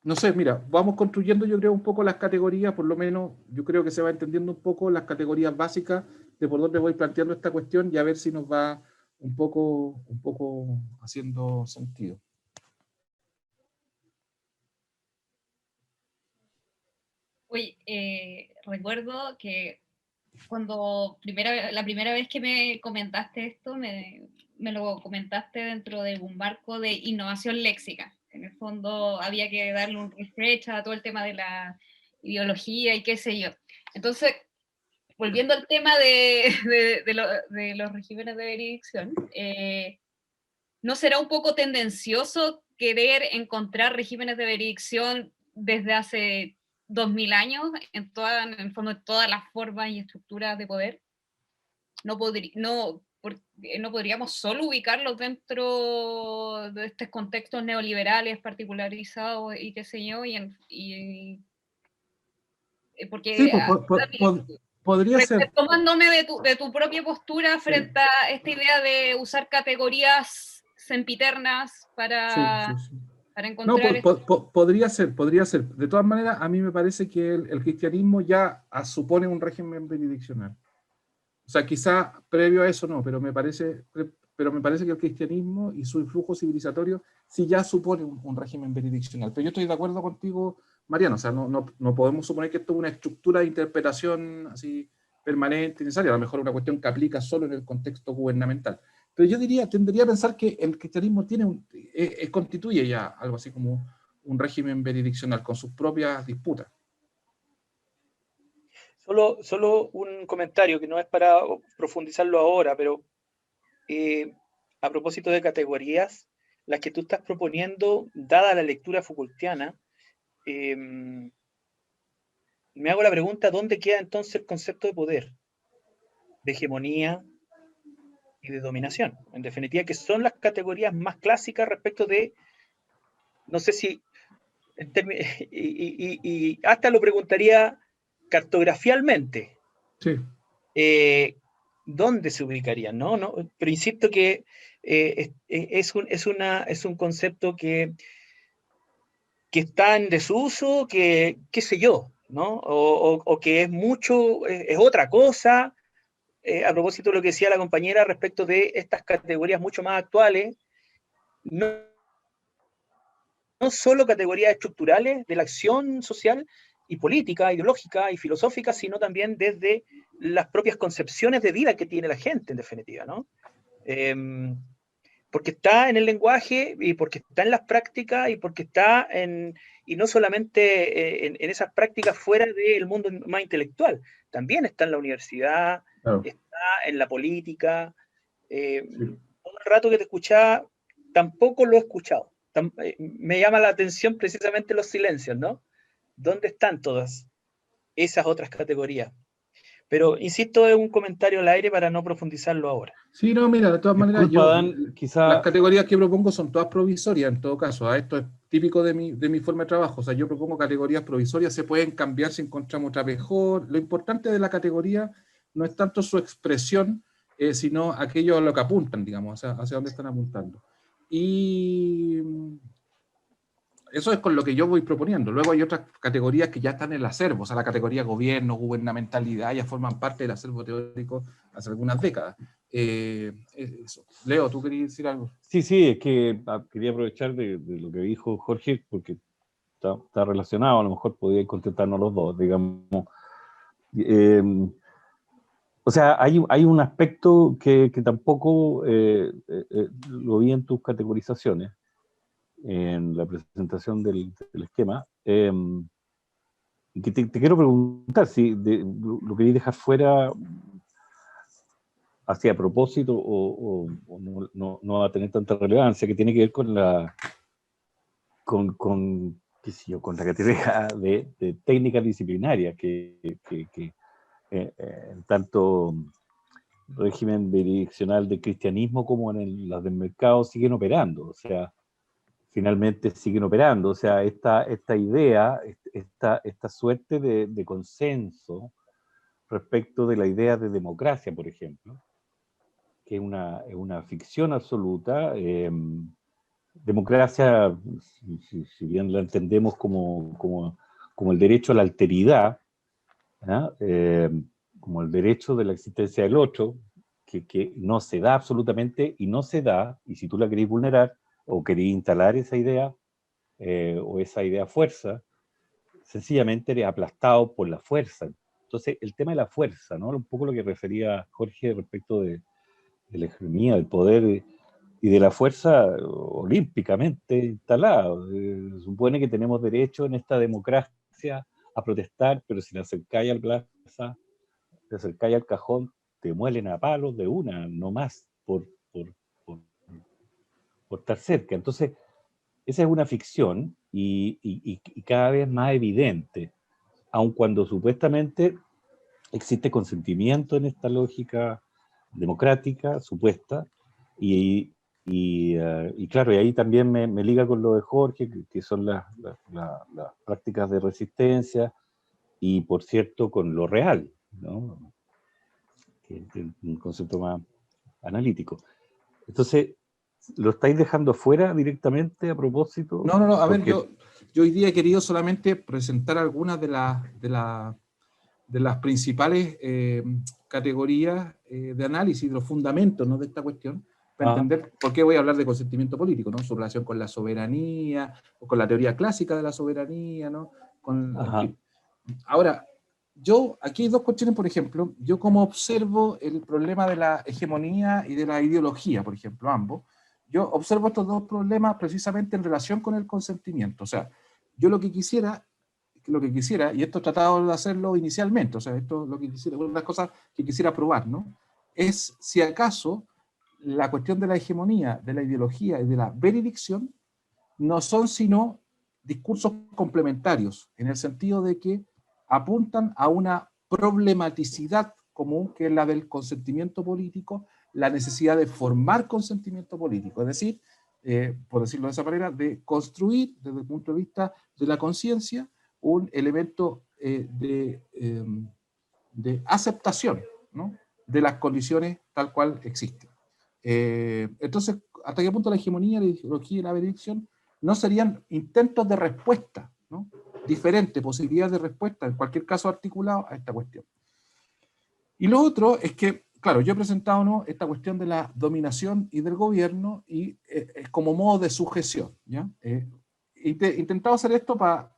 no sé, mira, vamos construyendo yo creo un poco las categorías, por lo menos yo creo que se va entendiendo un poco las categorías básicas de por dónde voy planteando esta cuestión y a ver si nos va un poco haciendo sentido. Oye, recuerdo que la primera vez que me comentaste esto, me lo comentaste dentro de un marco de innovación léxica. En el fondo había que darle un refresh a todo el tema de la ideología y qué sé yo. Entonces, volviendo al tema de los regímenes de jurisdicción, ¿no será un poco tendencioso querer encontrar regímenes de jurisdicción desde hace 2000 años en el fondo en todas las formas y estructuras de poder? No podríamos solo ubicarlos dentro de estos contextos neoliberales particularizados y qué sé yo, Sí, porque podría ser. tomándome de tu propia postura frente a esta idea de usar categorías sempiternas para No, encontrar... podría ser. De todas maneras, a mí me parece que el cristianismo ya supone un régimen jurisdiccional. O sea, quizá previo a eso no, pero me parece que el cristianismo y su influjo civilizatorio sí ya supone un régimen jurisdiccional. Pero yo estoy de acuerdo contigo, Mariano, o sea, no podemos suponer que esto es una estructura de interpretación así permanente, necesaria, a lo mejor una cuestión que aplica solo en el contexto gubernamental. Pero yo tendería a pensar que el cristianismo constituye ya algo así como un régimen jurisdiccional con sus propias disputas. Solo un comentario que no es para profundizarlo ahora, pero a propósito de categorías, las que tú estás proponiendo, dada la lectura Foucaultiana, me hago la pregunta, ¿dónde queda entonces el concepto de poder, de hegemonía y de dominación? En definitiva, que son las categorías más clásicas respecto de, no sé si, y hasta lo preguntaría cartografialmente. Sí. ¿Dónde se ubicarían? ¿No? Pero insisto que es un concepto que está en desuso, que qué sé yo, ¿no? O que es mucho, es otra cosa. A propósito de lo que decía la compañera respecto de estas categorías mucho más actuales, no solo categorías estructurales de la acción social y política, ideológica y filosófica, sino también desde las propias concepciones de vida que tiene la gente, en definitiva, ¿no? Porque está en el lenguaje y porque está en las prácticas y porque está y no solamente en esas prácticas fuera del mundo más intelectual, también está en la universidad, Claro. está en la política. Todo el rato que te escuchaba, tampoco lo he escuchado. Me llama la atención precisamente los silencios, ¿no? ¿Dónde están todas esas otras categorías? Pero, insisto, es un comentario al aire para no profundizarlo ahora. Sí, no, mira, de todas maneras, Dan, quizá... las categorías que propongo son todas provisorias en todo caso. Esto es típico de mi forma de trabajo. O sea, yo propongo categorías provisorias, se pueden cambiar si encontramos otra mejor. Lo importante de la categoría no es tanto su expresión, sino aquello a lo que apuntan, digamos, hacia dónde están apuntando. Y eso es con lo que yo voy proponiendo. Luego hay otras categorías que ya están en el acervo, o sea, la categoría gobierno, gubernamentalidad, ya forman parte del acervo teórico hace algunas décadas. Eso. Leo, ¿tú querías decir algo? Sí, es que quería aprovechar de lo que dijo Jorge, porque está relacionado, a lo mejor podía contestarnos los dos, digamos. O sea, hay un aspecto que tampoco lo vi en tus categorizaciones, en la presentación del esquema, que te quiero preguntar si lo queréis dejar fuera hacia propósito o no va a tener tanta relevancia, que tiene que ver con qué sé yo, con la categoría de técnicas disciplinarias que tanto régimen jurisdiccional del cristianismo como en las del mercado siguen operando, o sea, finalmente siguen operando, o sea, esta idea, esta suerte de consenso respecto de la idea de democracia, por ejemplo, que es una ficción absoluta, democracia, si bien la entendemos como el derecho a la alteridad, ¿ah? Como el derecho de la existencia del otro, que no se da absolutamente y no se da, y si tú la querés vulnerar o querés instalar esa idea o esa idea fuerza, sencillamente eres aplastado por la fuerza. Entonces, el tema de la fuerza, ¿no? Un poco lo que refería Jorge respecto de la hegemonía, del poder y de la fuerza olímpicamente instalada. Se supone que tenemos derecho en esta democracia a protestar, pero si le acercáis al plaza, te acercáis al cajón, te muelen a palos de una, no más, por estar cerca. Entonces, esa es una ficción y cada vez más evidente, aun cuando supuestamente existe consentimiento en esta lógica democrática, supuesta, y claro, y ahí también me liga con lo de Jorge, que son las prácticas de resistencia, y por cierto, con lo real, ¿no? Que es un concepto más analítico. Entonces, ¿lo estáis dejando fuera directamente a propósito? No, a ver, Porque, yo hoy día he querido solamente presentar algunas de las principales categorías de análisis, de los fundamentos, ¿no?, de esta cuestión, para entender por qué voy a hablar de consentimiento político, ¿no? Su relación con la soberanía, o con la teoría clásica de la soberanía, ¿no? En fin. Ahora, aquí hay dos cuestiones, por ejemplo, yo como observo el problema de la hegemonía y de la ideología, por ejemplo, ambos, yo observo estos dos problemas precisamente en relación con el consentimiento. O sea, yo lo que quisiera, y esto he tratado de hacerlo inicialmente, o sea, esto es lo que quisiera, una de las cosas que quisiera probar, ¿no? Es si acaso la cuestión de la hegemonía, de la ideología y de la veridicción no son sino discursos complementarios, en el sentido de que apuntan a una problematicidad común, que es la del consentimiento político, la necesidad de formar consentimiento político, es decir, por decirlo de esa manera, de construir desde el punto de vista de la conciencia un elemento de aceptación, ¿no?, de las condiciones tal cual existen. Entonces, ¿hasta qué punto la hegemonía, la ideología y la veridicción no serían intentos de respuesta, ¿no?, diferentes posibilidades de respuesta, en cualquier caso articulado a esta cuestión? Y lo otro es que, claro, yo he presentado, ¿no?, esta cuestión de la dominación y del gobierno y como modo de sujeción, ¿ya? Intentado hacer esto para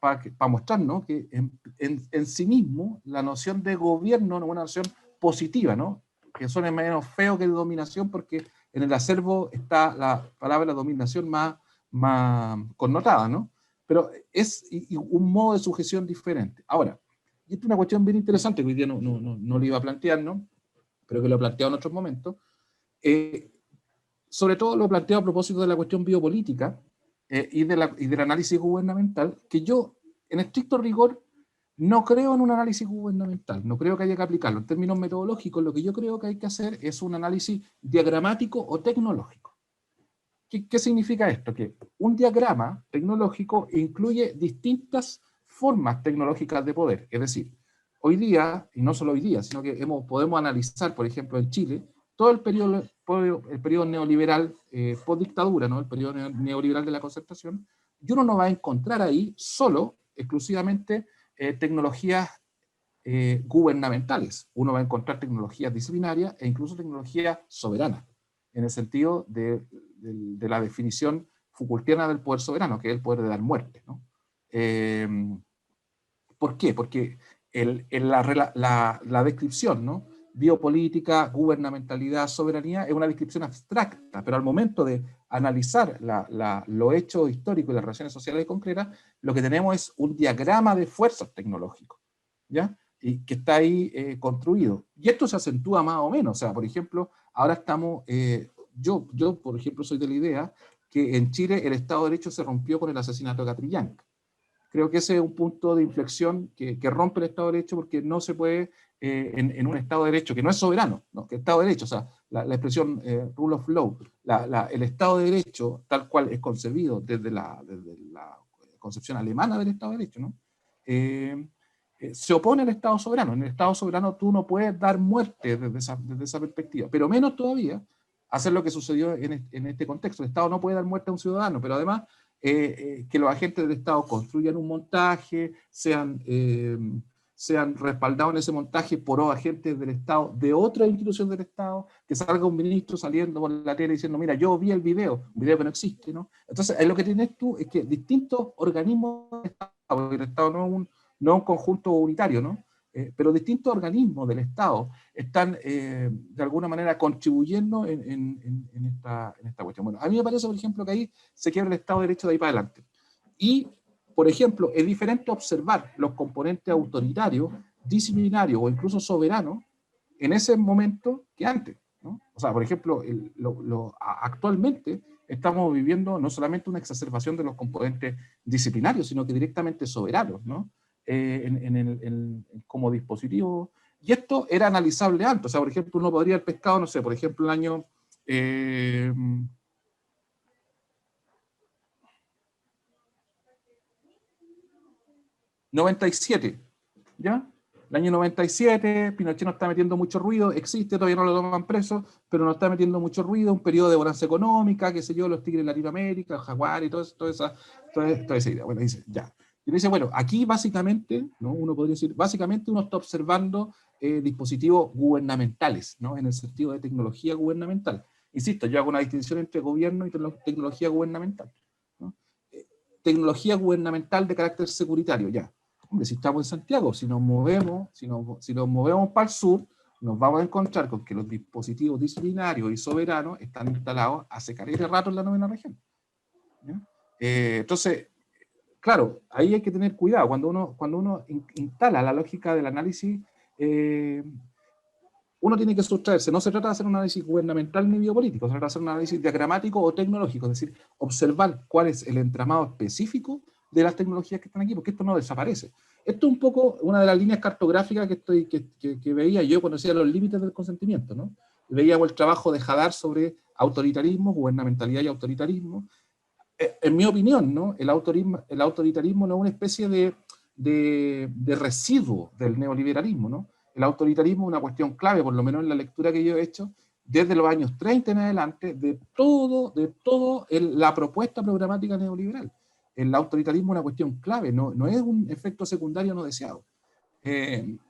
mostrar, ¿no?, que en sí mismo la noción de gobierno no es una noción positiva, ¿no?, que suena menos feo que de dominación, porque en el acervo está la palabra dominación más connotada, ¿no? Pero es un modo de sujeción diferente. Ahora, y esta es una cuestión bien interesante que hoy día no lo iba a plantear, ¿no?, pero que lo he planteado en otros momentos. Sobre todo lo he planteado a propósito de la cuestión biopolítica y del análisis gubernamental, que yo, en estricto rigor, no creo en un análisis gubernamental, no creo que haya que aplicarlo. En términos metodológicos, lo que yo creo que hay que hacer es un análisis diagramático o tecnológico. ¿Qué significa esto? Que un diagrama tecnológico incluye distintas formas tecnológicas de poder. Es decir, hoy día, y no solo hoy día, sino que podemos analizar, por ejemplo, en Chile, todo el periodo neoliberal post-dictadura, ¿no?, el periodo neoliberal de la concertación, y uno no va a encontrar ahí solo, exclusivamente, tecnologías gubernamentales. Uno va a encontrar tecnologías disciplinarias e incluso tecnologías soberanas, en el sentido de la definición Foucaultiana del poder soberano, que es el poder de dar muerte, ¿no? ¿Por qué? Porque la descripción, ¿no?, biopolítica, gubernamentalidad, soberanía, es una descripción abstracta, pero al momento de analizar los hechos históricos y las relaciones sociales concretas, lo que tenemos es un diagrama de fuerzas tecnológicos, ¿ya?, y que está ahí construido. Y esto se acentúa más o menos. O sea, por ejemplo, ahora estamos, yo por ejemplo soy de la idea que en Chile el Estado de Derecho se rompió con el asesinato de Catrillanca. Creo que ese es un punto de inflexión que rompe el Estado de Derecho, porque no se puede, en un Estado de Derecho que no es soberano, ¿no?, que Estado de Derecho, o sea, la expresión rule of law, el Estado de Derecho tal cual es concebido desde la concepción alemana del Estado de Derecho, ¿no?, se opone al Estado soberano. En el Estado soberano tú no puedes dar muerte desde esa perspectiva, pero menos todavía hacer lo que sucedió en este contexto. El Estado no puede dar muerte a un ciudadano, pero además que los agentes del Estado construyan un montaje, sean respaldados en ese montaje por agentes del Estado, de otra institución del Estado, que salga un ministro saliendo por la tele diciendo, mira, yo vi el video, un video que no existe, ¿no? Entonces, lo que tienes tú es que distintos organismos del Estado, porque el Estado no es un conjunto unitario, ¿no? Pero distintos organismos del Estado están de alguna manera contribuyendo en esta cuestión. Bueno, a mí me parece, por ejemplo, que ahí se quiebra el Estado de Derecho de ahí para adelante. Y, por ejemplo, es diferente observar los componentes autoritarios, disciplinarios o incluso soberanos en ese momento que antes, ¿no? O sea, por ejemplo, actualmente estamos viviendo no solamente una exacerbación de los componentes disciplinarios, sino que directamente soberanos, ¿no? Como dispositivo. Y esto era analizable antes. O sea, por ejemplo, uno podría haber pescado, no sé, por ejemplo, el año 97, ¿ya? El año 97, Pinochet no está metiendo mucho ruido, existe, todavía no lo toman preso, pero no está metiendo mucho ruido, un periodo de bonanza económica, qué sé yo, los tigres de Latinoamérica, los jaguares y toda esa idea. Bueno, dice, ya. Y dice, bueno, aquí básicamente, ¿no? Uno podría decir, básicamente uno está observando dispositivos gubernamentales, ¿no? En el sentido de tecnología gubernamental. Insisto, yo hago una distinción entre gobierno y tecnología gubernamental, ¿no? Tecnología gubernamental de carácter securitario, ya. Hombre, si estamos en Santiago, si nos movemos para el sur, nos vamos a encontrar con que los dispositivos disciplinarios y soberanos están instalados hace caleta de rato en la 9ª región, ¿ya? Entonces, claro, ahí hay que tener cuidado. Cuando uno instala la lógica del análisis, uno tiene que sustraerse. No se trata de hacer un análisis gubernamental ni biopolítico, se trata de hacer un análisis diagramático o tecnológico, es decir, observar cuál es el entramado específico de las tecnologías que están aquí, porque esto no desaparece. Esto es un poco una de las líneas cartográficas que veía yo cuando hacía los límites del consentimiento, ¿no? Veíamos el trabajo de Hadar sobre autoritarismo, gubernamentalidad y autoritarismo. En mi opinión, ¿no? El autoritarismo no es una especie de residuo del neoliberalismo, ¿no? El autoritarismo es una cuestión clave, por lo menos en la lectura que yo he hecho, desde los años 30 en adelante, de todo la propuesta programática neoliberal. El autoritarismo es una cuestión clave, no es un efecto secundario no deseado.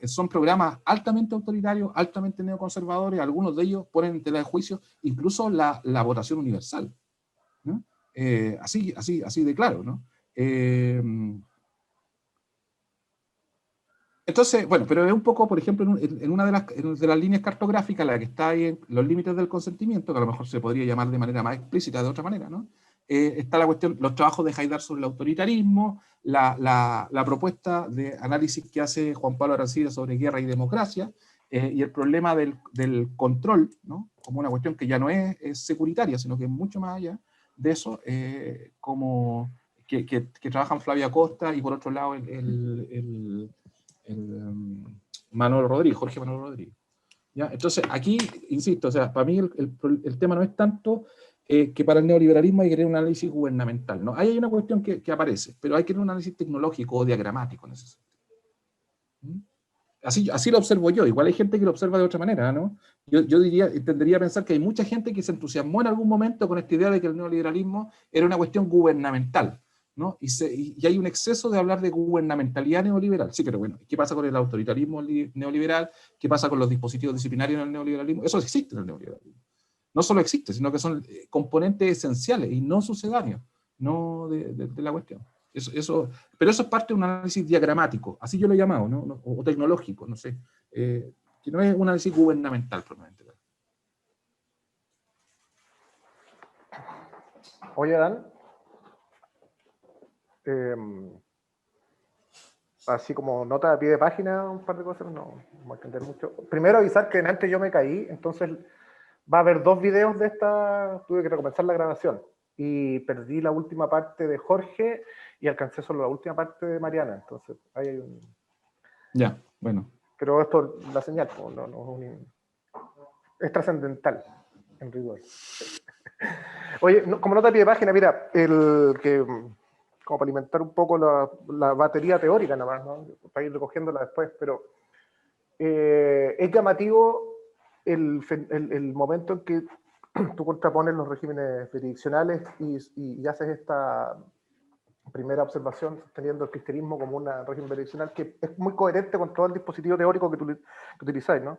Son programas altamente autoritarios, altamente neoconservadores, algunos de ellos ponen en tela de juicio incluso la votación universal, ¿no? Así de claro, ¿no? Entonces, bueno, pero es un poco, por ejemplo, en una de las líneas cartográficas, la que está ahí en los límites del consentimiento, que a lo mejor se podría llamar de manera más explícita de otra manera, ¿no? Está la cuestión, los trabajos de Haidar sobre el autoritarismo, la propuesta de análisis que hace Juan Pablo Arancibia sobre guerra y democracia, y el problema del control, ¿no? Como una cuestión que ya no es securitaria, sino que es mucho más allá de eso, como que trabajan Flavia Costa y por otro lado Manolo Rodríguez, Jorge Manolo Rodríguez, ¿ya? Entonces aquí, insisto, o sea, para mí el tema no es tanto que para el neoliberalismo hay que tener un análisis gubernamental, ¿no? Ahí hay una cuestión que aparece, pero hay que tener un análisis tecnológico o diagramático en ese sentido. Así lo observo yo, igual hay gente que lo observa de otra manera, ¿no? Yo tendería a pensar que hay mucha gente que se entusiasmó en algún momento con esta idea de que el neoliberalismo era una cuestión gubernamental, ¿no? Y hay un exceso de hablar de gubernamentalidad neoliberal. Sí, pero bueno, ¿qué pasa con el autoritarismo neoliberal? ¿Qué pasa con los dispositivos disciplinarios en el neoliberalismo? Eso existe en el neoliberalismo. No solo existe, sino que son componentes esenciales y no sucedáneos, no de la cuestión. Pero eso es parte de un análisis diagramático, así yo lo he llamado, ¿no? O tecnológico, no sé, que no es un análisis gubernamental probablemente. Oye, Dan, así como nota de pie de página, un par de cosas, no voy a entender mucho. Primero avisar que antes yo me caí, entonces va a haber 2 videos de esta, tuve que recomenzar la grabación y perdí la última parte de Jorge y alcancé solo la última parte de Mariana, entonces ahí hay un... Ya, bueno. Pero esto, la señal, es trascendental, en rigor. Oye, como nota de pie de página, mira, como para alimentar un poco la batería teórica nada más, ¿no? Para ir recogiéndola después, pero es llamativo el momento en que tú contrapones los regímenes jurisdiccionales y haces esta primera observación sosteniendo el cristianismo como un régimen jurisdiccional que es muy coherente con todo el dispositivo teórico que utilizáis, ¿no?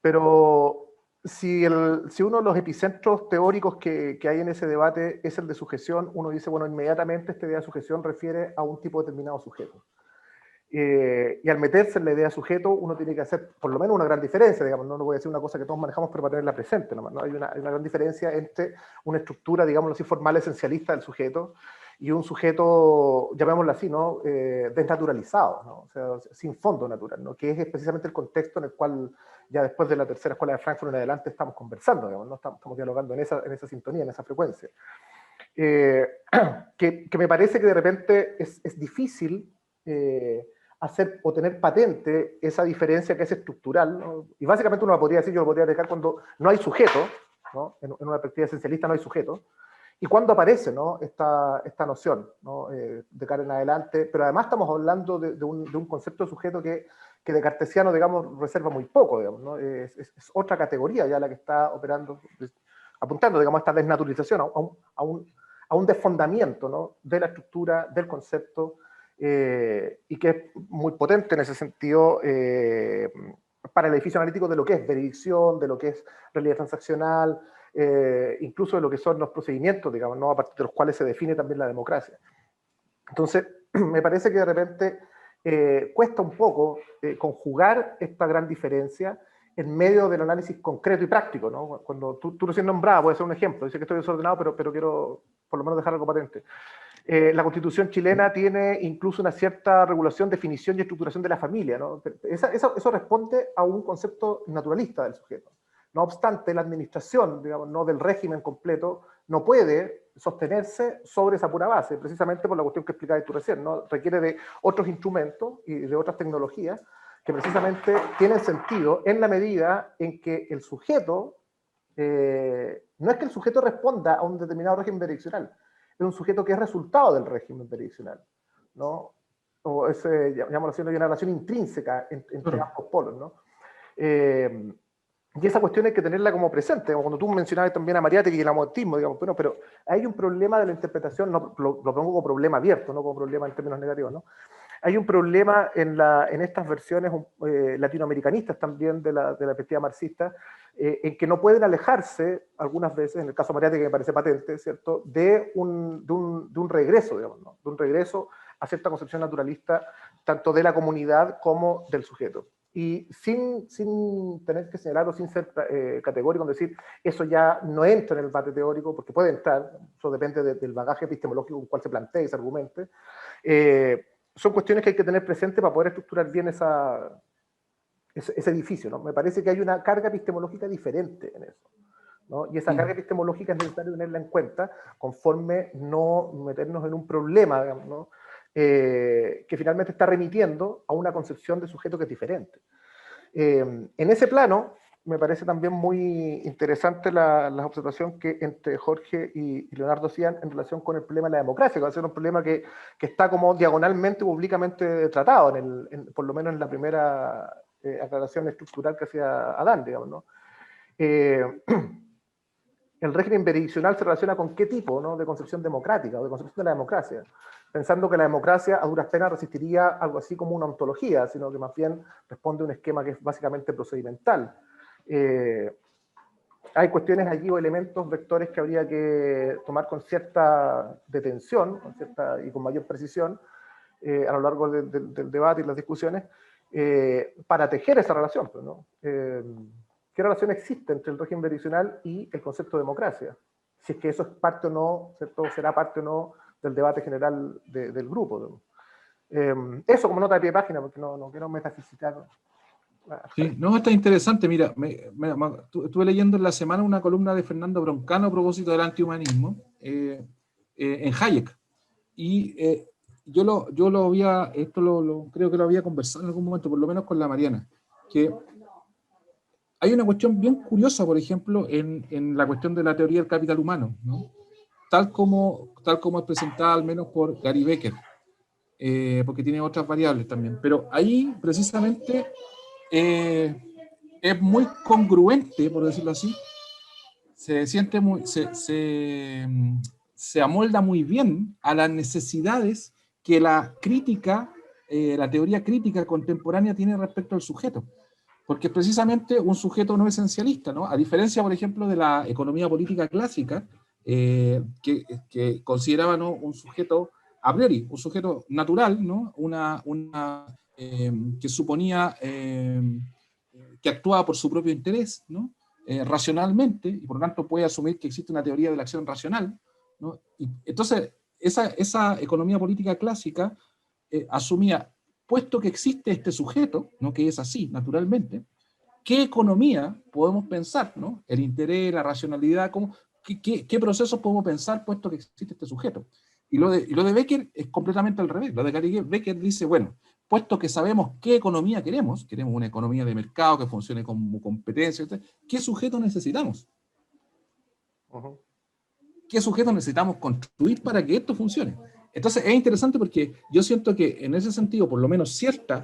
Pero si uno de los epicentros teóricos que hay en ese debate es el de sujeción, uno dice, bueno, inmediatamente esta idea de sujeción refiere a un tipo determinado de sujeto. Y al meterse en la idea de sujeto, uno tiene que hacer por lo menos una gran diferencia, digamos, no voy a decir una cosa que todos manejamos, pero para tenerla presente, ¿no? Hay una gran diferencia entre una estructura, digámoslo así, formal esencialista del sujeto y un sujeto, llamémoslo así, ¿no? Desnaturalizado, ¿no? O sea, sin fondo natural, ¿no? Que es precisamente el contexto en el cual ya después de la tercera escuela de Frankfurt en adelante estamos conversando, digamos, ¿no? Estamos dialogando en esa sintonía, en esa frecuencia. Que me parece que de repente es difícil hacer o tener patente esa diferencia que es estructural, ¿no? Y básicamente uno la podría decir, yo lo podría dejar cuando no hay sujeto, ¿no? En una perspectiva esencialista no hay sujeto, y cuando aparece, ¿no? esta noción, ¿no? De cara en adelante, pero además estamos hablando de un concepto de sujeto que de cartesiano, digamos, reserva muy poco, digamos, ¿no? Es otra categoría ya la que está operando, apuntando, digamos, a esta desnaturalización, a un desfondamiento, ¿no? De la estructura, del concepto, y que es muy potente en ese sentido para el edificio analítico de lo que es veredicción, de lo que es realidad transaccional, incluso de lo que son los procedimientos, digamos, ¿no? A partir de los cuales se define también la democracia. Entonces, me parece que de repente cuesta un poco conjugar esta gran diferencia en medio del análisis concreto y práctico, ¿no? Cuando tú recién nombrada, puede ser un ejemplo, dice que estoy desordenado, pero quiero por lo menos dejar algo patente. La Constitución chilena tiene incluso una cierta regulación, definición y estructuración de la familia, ¿no? Eso responde a un concepto naturalista del sujeto. No obstante, la administración, digamos, no del régimen completo, no puede sostenerse sobre esa pura base, precisamente por la cuestión que explicabas tú recién, ¿no? Requiere de otros instrumentos y de otras tecnologías que precisamente tienen sentido en la medida en que el sujeto, no es que el sujeto responda a un determinado régimen jurisdiccional, es un sujeto que es resultado del régimen jurisdiccional, ¿no? O llamémoslo así, una relación intrínseca entre ambos polos, ¿no? Y esa cuestión hay que tenerla como presente, como cuando tú mencionabas también a Mariátegui y el amotismo, digamos, bueno, pero hay un problema de la interpretación, no, lo pongo como problema abierto, no como problema en términos negativos, ¿no? Hay un problema en estas versiones latinoamericanistas también de la perspectiva marxista, en que no pueden alejarse algunas veces, en el caso de Mariátegui que me parece patente, ¿cierto?, de un regreso, digamos, ¿no? De un regreso a cierta concepción naturalista, tanto de la comunidad como del sujeto. Y sin tener que señalar o sin ser categórico en decir, eso ya no entra en el debate teórico, porque puede entrar, eso depende del bagaje epistemológico con el cual se plantea y se argumente, son cuestiones que hay que tener presente para poder estructurar bien ese edificio, ¿no? Me parece que hay una carga epistemológica diferente en eso, ¿no? Y esa carga epistemológica es necesario tenerla en cuenta conforme no meternos en un problema, digamos, ¿no? Que finalmente está remitiendo a una concepción de sujeto que es diferente. En ese plano, me parece también muy interesante la observación que entre Jorge y Leonardo hacían en relación con el problema de la democracia, que va a ser un problema que está como diagonalmente, públicamente tratado, por lo menos en la primera aclaración estructural que hacía Adán, digamos, ¿no? El régimen jurisdiccional se relaciona con qué tipo, ¿no?, de concepción democrática o de concepción de la democracia, pensando que la democracia a duras penas resistiría algo así como una ontología, sino que más bien responde a un esquema que es básicamente procedimental. Hay cuestiones allí o elementos, vectores que habría que tomar con cierta detención y con mayor precisión a lo largo del debate y las discusiones para tejer esa relación, ¿no? ¿Qué relación existe entre el régimen jurisdiccional y el concepto de democracia? Si es que eso es parte o no, ¿cierto? Será parte o no del debate general del grupo, ¿no? Eso como nota de pie de página, porque no quiero metafisicar. Sí, no, está interesante. Mira, estuve leyendo en la semana una columna de Fernando Broncano a propósito del antihumanismo en Hayek. Y yo lo había, creo que lo había conversado en algún momento, por lo menos con la Mariana, que hay una cuestión bien curiosa, por ejemplo, en la cuestión de la teoría del capital humano, ¿no? Tal como es presentada al menos por Gary Becker, porque tiene otras variables también. Pero ahí, precisamente, es muy congruente, por decirlo así, se siente se amolda muy bien a las necesidades que la crítica, la teoría crítica contemporánea tiene respecto al sujeto. Porque es precisamente un sujeto no esencialista, ¿no? A diferencia, por ejemplo, de la economía política clásica, que consideraba, ¿no?, un sujeto a priori, un sujeto natural, ¿no? Que suponía que actuaba por su propio interés, ¿no? Racionalmente, y por lo tanto puede asumir que existe una teoría de la acción racional, ¿no? Y entonces, esa economía política clásica asumía, puesto que existe este sujeto, ¿no?, que es así, naturalmente, ¿qué economía podemos pensar, ¿no? El interés, la racionalidad, ¿qué procesos podemos pensar puesto que existe este sujeto? Y lo de Becker es completamente al revés. Lo de Gary Becker dice, bueno, puesto que sabemos qué economía queremos una economía de mercado que funcione como competencia, ¿qué sujeto necesitamos? ¿Qué sujeto necesitamos construir para que esto funcione? Entonces es interesante porque yo siento que en ese sentido, por lo menos cierta,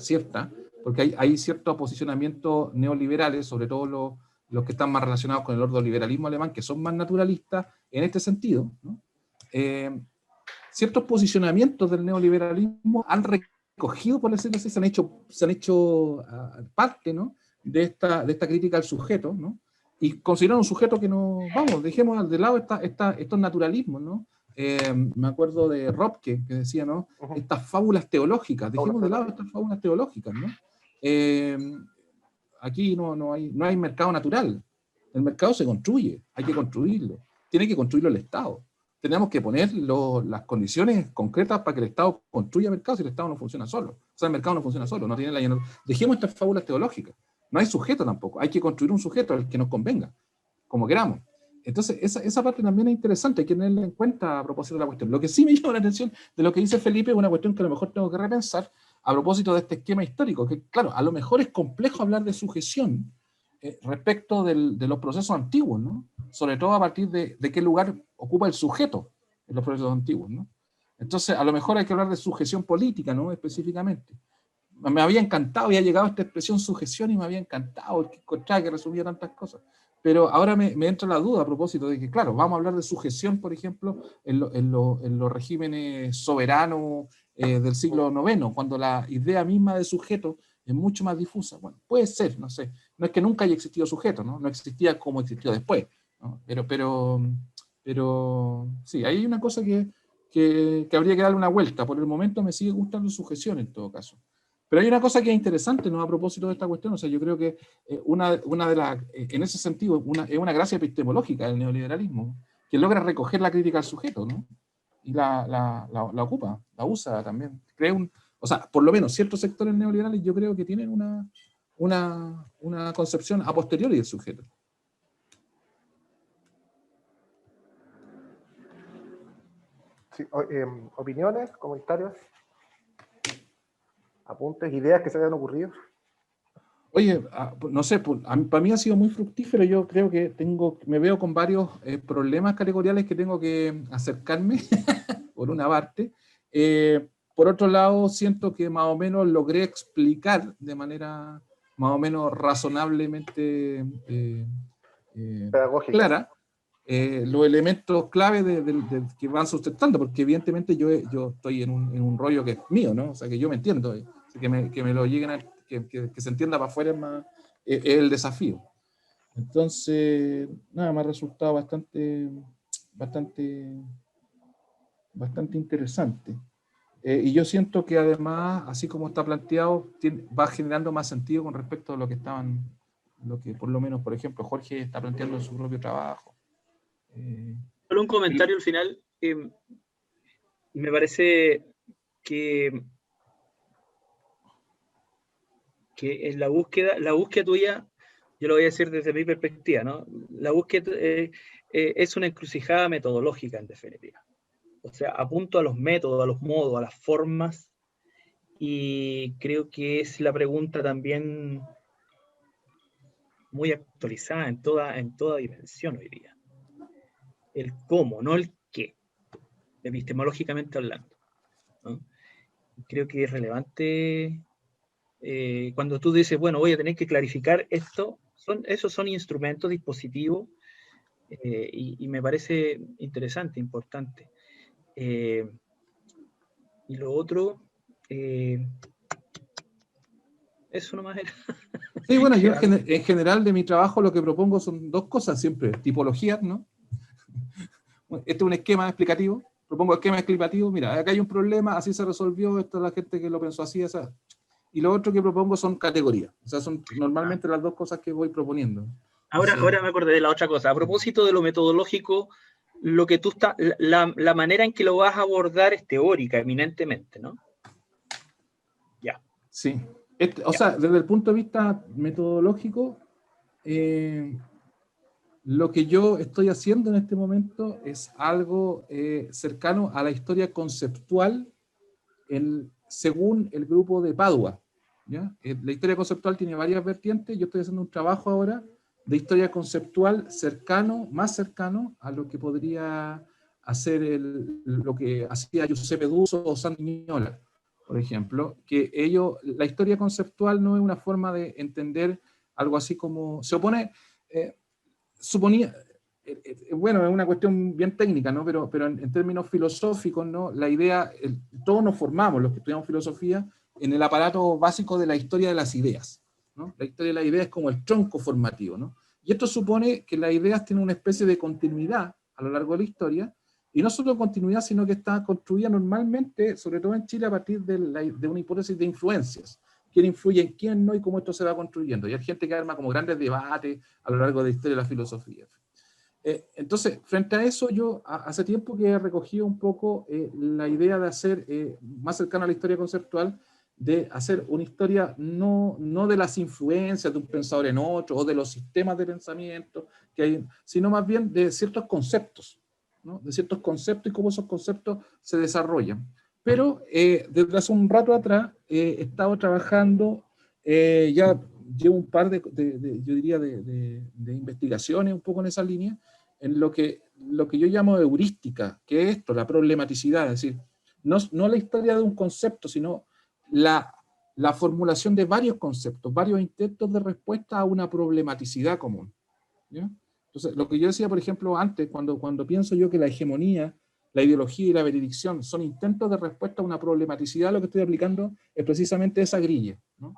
porque hay ciertos posicionamientos neoliberales, sobre todo los que están más relacionados con el ordoliberalismo alemán, que son más naturalistas en este sentido, ¿no? Ciertos posicionamientos del neoliberalismo han recogido, por decirlo así, se han hecho parte, ¿no?, de esta crítica al sujeto, ¿no? Y consideran un sujeto que no, vamos, dejemos de lado estos naturalismos, ¿no? Me acuerdo de Robke, que decía, ¿no?, estas fábulas teológicas, dejemos de lado estas fábulas teológicas, ¿no? Aquí no hay mercado natural, el mercado se construye, hay que construirlo, tiene que construirlo el Estado. Tenemos que poner las condiciones concretas para que el Estado construya mercado, si el Estado no funciona solo. O sea, el mercado no funciona solo, no tiene dejemos estas fábulas teológicas. No hay sujeto tampoco, hay que construir un sujeto al que nos convenga, como queramos. Entonces, esa parte también es interesante, hay que tenerla en cuenta a propósito de la cuestión. Lo que sí me llama la atención de lo que dice Felipe es una cuestión que a lo mejor tengo que repensar a propósito de este esquema histórico, que claro, a lo mejor es complejo hablar de sujeción respecto de los procesos antiguos, ¿no? Sobre todo a partir de qué lugar ocupa el sujeto en los procesos antiguos, ¿no? Entonces, a lo mejor hay que hablar de sujeción política, ¿no?, específicamente. Me había encantado, había llegado esta expresión sujeción y me había encantado, que encontraba que resumía tantas cosas. Pero ahora me entra la duda a propósito de que, claro, vamos a hablar de sujeción, por ejemplo, en los regímenes soberanos del siglo IX, cuando la idea misma de sujeto es mucho más difusa. Bueno, puede ser, no sé. No es que nunca haya existido sujeto, ¿no? No existía como existió después, ¿no? Pero sí, hay una cosa que habría que darle una vuelta. Por el momento me sigue gustando sujeción en todo caso. Pero hay una cosa que es interesante, ¿no?, a propósito de esta cuestión. O sea, yo creo que una de las, en ese sentido, es una gracia epistemológica del neoliberalismo, que logra recoger la crítica al sujeto, ¿no? Y la ocupa, la usa también. O sea, por lo menos ciertos sectores neoliberales yo creo que tienen una concepción a posteriori del sujeto. Sí, opiniones, comentarios, apuntes, ideas que se hayan ocurrido. Oye, no sé, para mí ha sido muy fructífero. Yo creo que me veo con varios problemas categoriales que tengo que acercarme, por una parte. Por otro lado, siento que más o menos logré explicar de manera más o menos razonablemente clara los elementos clave que van sustentando, porque evidentemente yo estoy en un rollo que es mío, ¿no? O sea, que yo me entiendo, que me lo lleguen que se entienda para afuera es el desafío. Entonces, nada, me ha resultado bastante interesante. Y yo siento que además, así como está planteado, va generando más sentido con respecto a lo que por lo menos, por ejemplo, Jorge está planteando en su propio trabajo. Solo un comentario al final. Me parece que en la búsqueda tuya, yo lo voy a decir desde mi perspectiva, ¿no? La búsqueda es una encrucijada metodológica, en definitiva. O sea, apunto a los métodos, a los modos, a las formas, y creo que es la pregunta también muy actualizada en toda dimensión hoy día. El cómo, no el qué, epistemológicamente hablando, ¿no? Creo que es relevante cuando tú dices, bueno, voy a tener que clarificar esto, esos son instrumentos, dispositivos y me parece interesante, importante. Y lo otro, eso nomás era. Sí, bueno, yo en general de mi trabajo lo que propongo son dos cosas siempre, tipologías, ¿no? Este es un esquema explicativo, propongo esquema explicativo, mira, acá hay un problema, así se resolvió, esta es la gente que lo pensó así, esa. Y lo otro que propongo son categorías, o sea, son normalmente las dos cosas que voy proponiendo. Ahora me acordé de la otra cosa, a propósito de lo metodológico, lo que tú la manera en que lo vas a abordar es teórica, eminentemente, ¿no? Ya. Sí, o sea, desde el punto de vista metodológico, lo que yo estoy haciendo en este momento es algo cercano a la historia conceptual según el grupo de Padua, ¿ya? La historia conceptual tiene varias vertientes, yo estoy haciendo un trabajo ahora de historia conceptual más cercano a lo que podría hacer lo que hacía Giuseppe Duso o Sandro Vignola, por ejemplo, que la historia conceptual no es una forma de entender algo así como, se opone, suponía, bueno, es una cuestión bien técnica, ¿no? Pero en términos filosóficos, ¿no? La idea, todos nos formamos, los que estudiamos filosofía, en el aparato básico de la historia de las ideas, ¿no? La historia de las ideas es como el tronco formativo, ¿no? Y esto supone que las ideas tienen una especie de continuidad a lo largo de la historia, y no solo continuidad, sino que está construida normalmente, sobre todo en Chile, a partir de una hipótesis de influencias. Quién influye en quién, ¿no? Y cómo esto se va construyendo. Y hay gente que arma como grandes debates a lo largo de la historia de la filosofía. Entonces, frente a eso, yo hace tiempo que he recogido un poco la idea de hacer, más cercana a la historia conceptual, de hacer una historia no de las influencias de un pensador en otro, o de los sistemas de pensamiento que hay, sino más bien de ciertos conceptos, ¿no? De ciertos conceptos y cómo esos conceptos se desarrollan. Pero desde hace un rato atrás he estado trabajando, ya llevo un par yo diría, de investigaciones un poco en esa línea, en lo que yo llamo heurística, que es esto, la problematicidad, es decir, no la historia de un concepto, sino la formulación de varios conceptos, varios intentos de respuesta a una problematicidad común, ¿ya? Entonces, lo que yo decía, por ejemplo, antes, cuando pienso yo que la hegemonía, la ideología y la veredicción son intentos de respuesta a una problematicidad, lo que estoy aplicando es precisamente esa grilla, ¿no?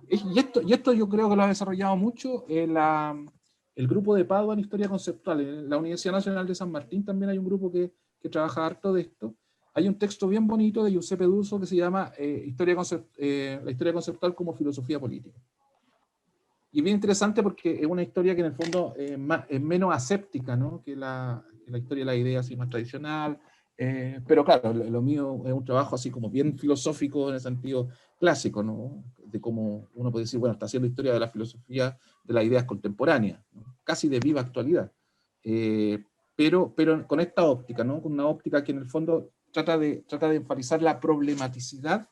Y esto yo creo que lo ha desarrollado mucho el grupo de Padua en historia conceptual. En la Universidad Nacional de San Martín también hay un grupo que trabaja harto de esto. Hay un texto bien bonito de Giuseppe Duso que se llama la historia conceptual como filosofía política. Y bien interesante porque es una historia que en el fondo es menos aséptica, ¿no? que la historia de la idea así más tradicional. Pero claro, lo mío es un trabajo así como bien filosófico en el sentido clásico, ¿no? De cómo uno puede decir, bueno, está haciendo historia de la filosofía de las ideas contemporáneas, ¿no? Casi de viva actualidad. Pero con esta óptica, ¿no? Con una óptica que en el fondo trata de enfatizar la problematicidad,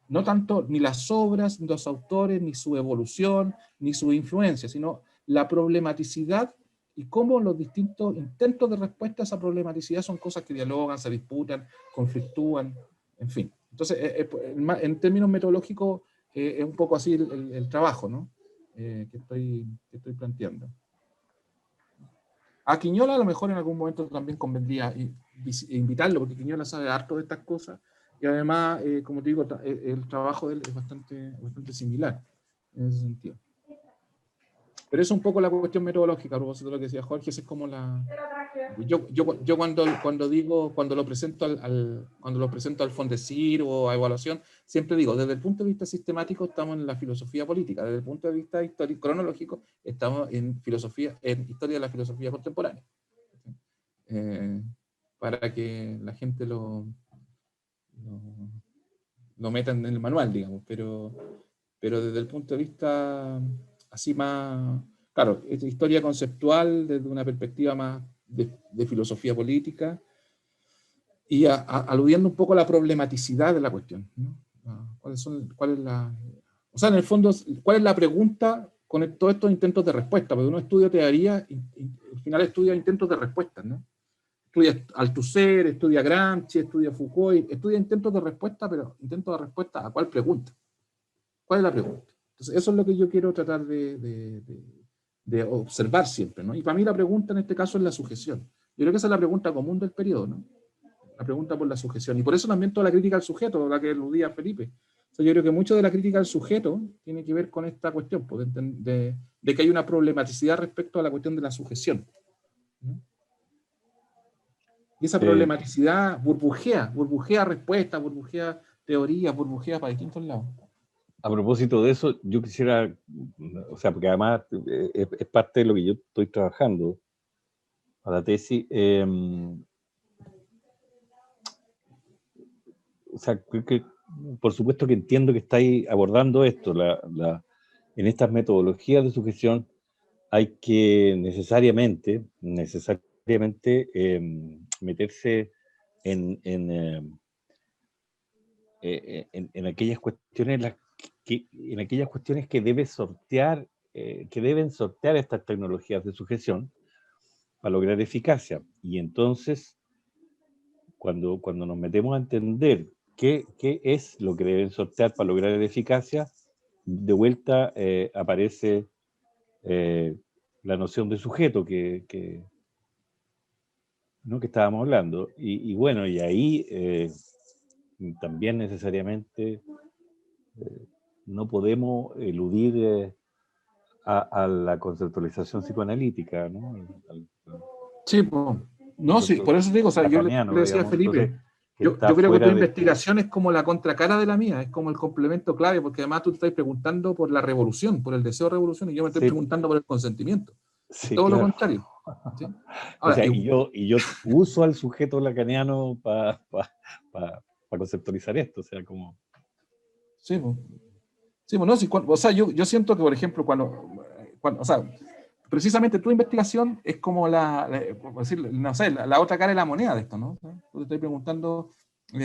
no tanto ni las obras, ni los autores, ni su evolución, ni su influencia, sino la problematicidad y cómo los distintos intentos de respuesta a esa problematicidad son cosas que dialogan, se disputan, conflictúan, en fin. Entonces, en términos metodológicos, es un poco así el trabajo, ¿no? que estoy planteando. A Quiñola a lo mejor en algún momento también convendría invitarlo, porque Quiñola sabe harto de estas cosas, y además, como te digo, el trabajo de él es bastante similar en ese sentido. Pero eso es un poco la cuestión metodológica, a propósito de lo que decía Jorge, esa es como la... Yo cuando lo presento al Fondecir o a evaluación, siempre digo, desde el punto de vista sistemático estamos en la filosofía política, desde el punto de vista histórico, cronológico, estamos en historia de la filosofía contemporánea. Para que la gente lo metan en el manual, digamos, pero desde el punto de vista así más, claro, es historia conceptual desde una perspectiva más de filosofía política y aludiendo un poco a la problematicidad de la cuestión, ¿no? O sea, en el fondo, ¿cuál es la pregunta con todos estos intentos de respuesta? Porque uno estudia teoría y al final estudia intentos de respuesta, ¿no? Estudia Althusser, estudia Gramsci, estudia Foucault, estudia intentos de respuesta, pero intentos de respuesta ¿a cuál pregunta? ¿Cuál es la pregunta? Entonces, eso es lo que yo quiero tratar de de observar siempre, ¿no? Y para mí la pregunta en este caso es la sujeción. Yo creo que esa es la pregunta común del periodo, ¿no? La pregunta por la sujeción. Y por eso también toda la crítica al sujeto, la que aludía Felipe. O sea, yo creo que mucho de la crítica al sujeto tiene que ver con esta cuestión, pues, de que hay una problematicidad respecto a la cuestión de la sujeción, ¿no? Y esa problematicidad burbujea respuestas, burbujea teorías, burbujea para distintos lados. A propósito de eso, yo quisiera, o sea, porque además es parte de lo que yo estoy trabajando para la tesis. O sea, creo que, por supuesto que entiendo que estáis abordando esto, en estas metodologías de sujeción hay que necesariamente meterse en aquellas cuestiones en aquellas cuestiones que deben sortear estas tecnologías de sujeción para lograr eficacia. Y entonces, cuando nos metemos a entender qué es lo que deben sortear para lograr eficacia, de vuelta aparece la noción de sujeto ¿no? que estábamos hablando. Y bueno, y ahí también necesariamente no podemos eludir a la conceptualización psicoanalítica, ¿no? Sí, pues. No, sí, por eso digo, o sea, yo le decía a Felipe, entonces, yo creo que tu investigación es como la contracara de la mía, es como el complemento clave, porque además tú te estás preguntando por la revolución, por el deseo de revolución, y yo me estoy preguntando por el consentimiento. Sí, todo claro. lo contrario. ¿Sí? O Ahora, sea, y yo uso al sujeto lacaniano para conceptualizar esto, o sea, como... Sí, pues. Sí, pues, no, sí, o sea, yo siento que, por ejemplo, o sea, precisamente tu investigación es como por decir, no sé, la otra cara de la moneda de esto, ¿no? Yo te estoy preguntando, o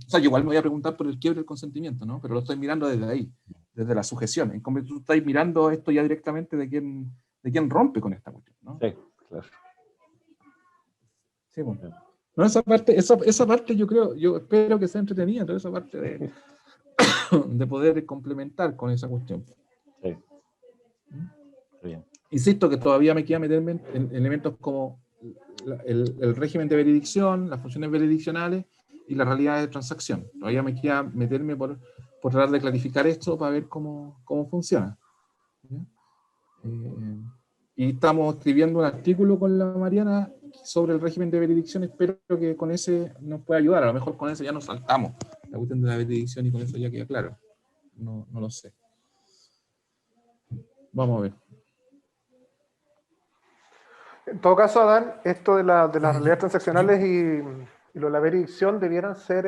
sea, yo igual me voy a preguntar por el quiebre del consentimiento, ¿no? Pero lo estoy mirando desde ahí, desde la sujeción. En cambio, tú estás mirando esto ya directamente de quién rompe con esta cuestión, ¿no? Sí, claro. Sí, bueno. No, esa parte yo espero que sea entretenida, toda esa parte de poder complementar con esa cuestión. Sí. Bien. Insisto que todavía me queda meterme en elementos como el régimen de veredicción, las funciones verediccionales y la realidad de transacción. Todavía me queda meterme por tratar de clarificar esto para ver cómo funciona. Y estamos escribiendo un artículo con la Mariana sobre el régimen de veredicción. Espero que con ese nos pueda ayudar. A lo mejor con ese ya nos saltamos la cuestión de la veredicción y con eso ya queda claro. No lo sé. Vamos a ver. En todo caso, Adán, esto de las realidades transaccionales y lo de la veredicción debieran ser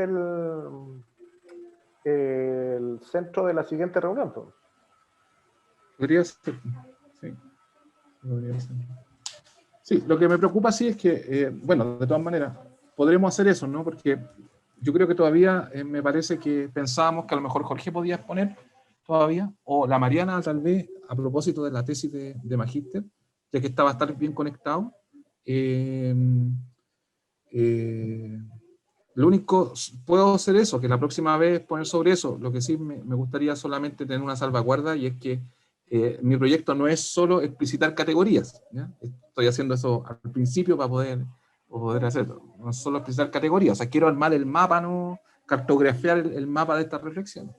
el centro de la siguiente reunión, ¿no? Podría ser. Sí. Podría ser. Sí, lo que me preocupa sí es que, bueno, de todas maneras, podremos hacer eso, ¿no? Porque yo creo que todavía me parece que pensábamos que a lo mejor Jorge podía exponer todavía, o la Mariana tal vez, a propósito de la tesis de Magíster, ya que estaba a estar bien conectado. Lo único, puedo hacer eso, que la próxima vez poner sobre eso. Lo que sí me gustaría solamente tener una salvaguarda, y es que mi proyecto no es solo explicitar categorías, ¿ya? Estoy haciendo eso al principio para poder hacerlo. No es solo explicitar categorías, o sea, quiero armar el mapa, no cartografiar el mapa de estas reflexiones.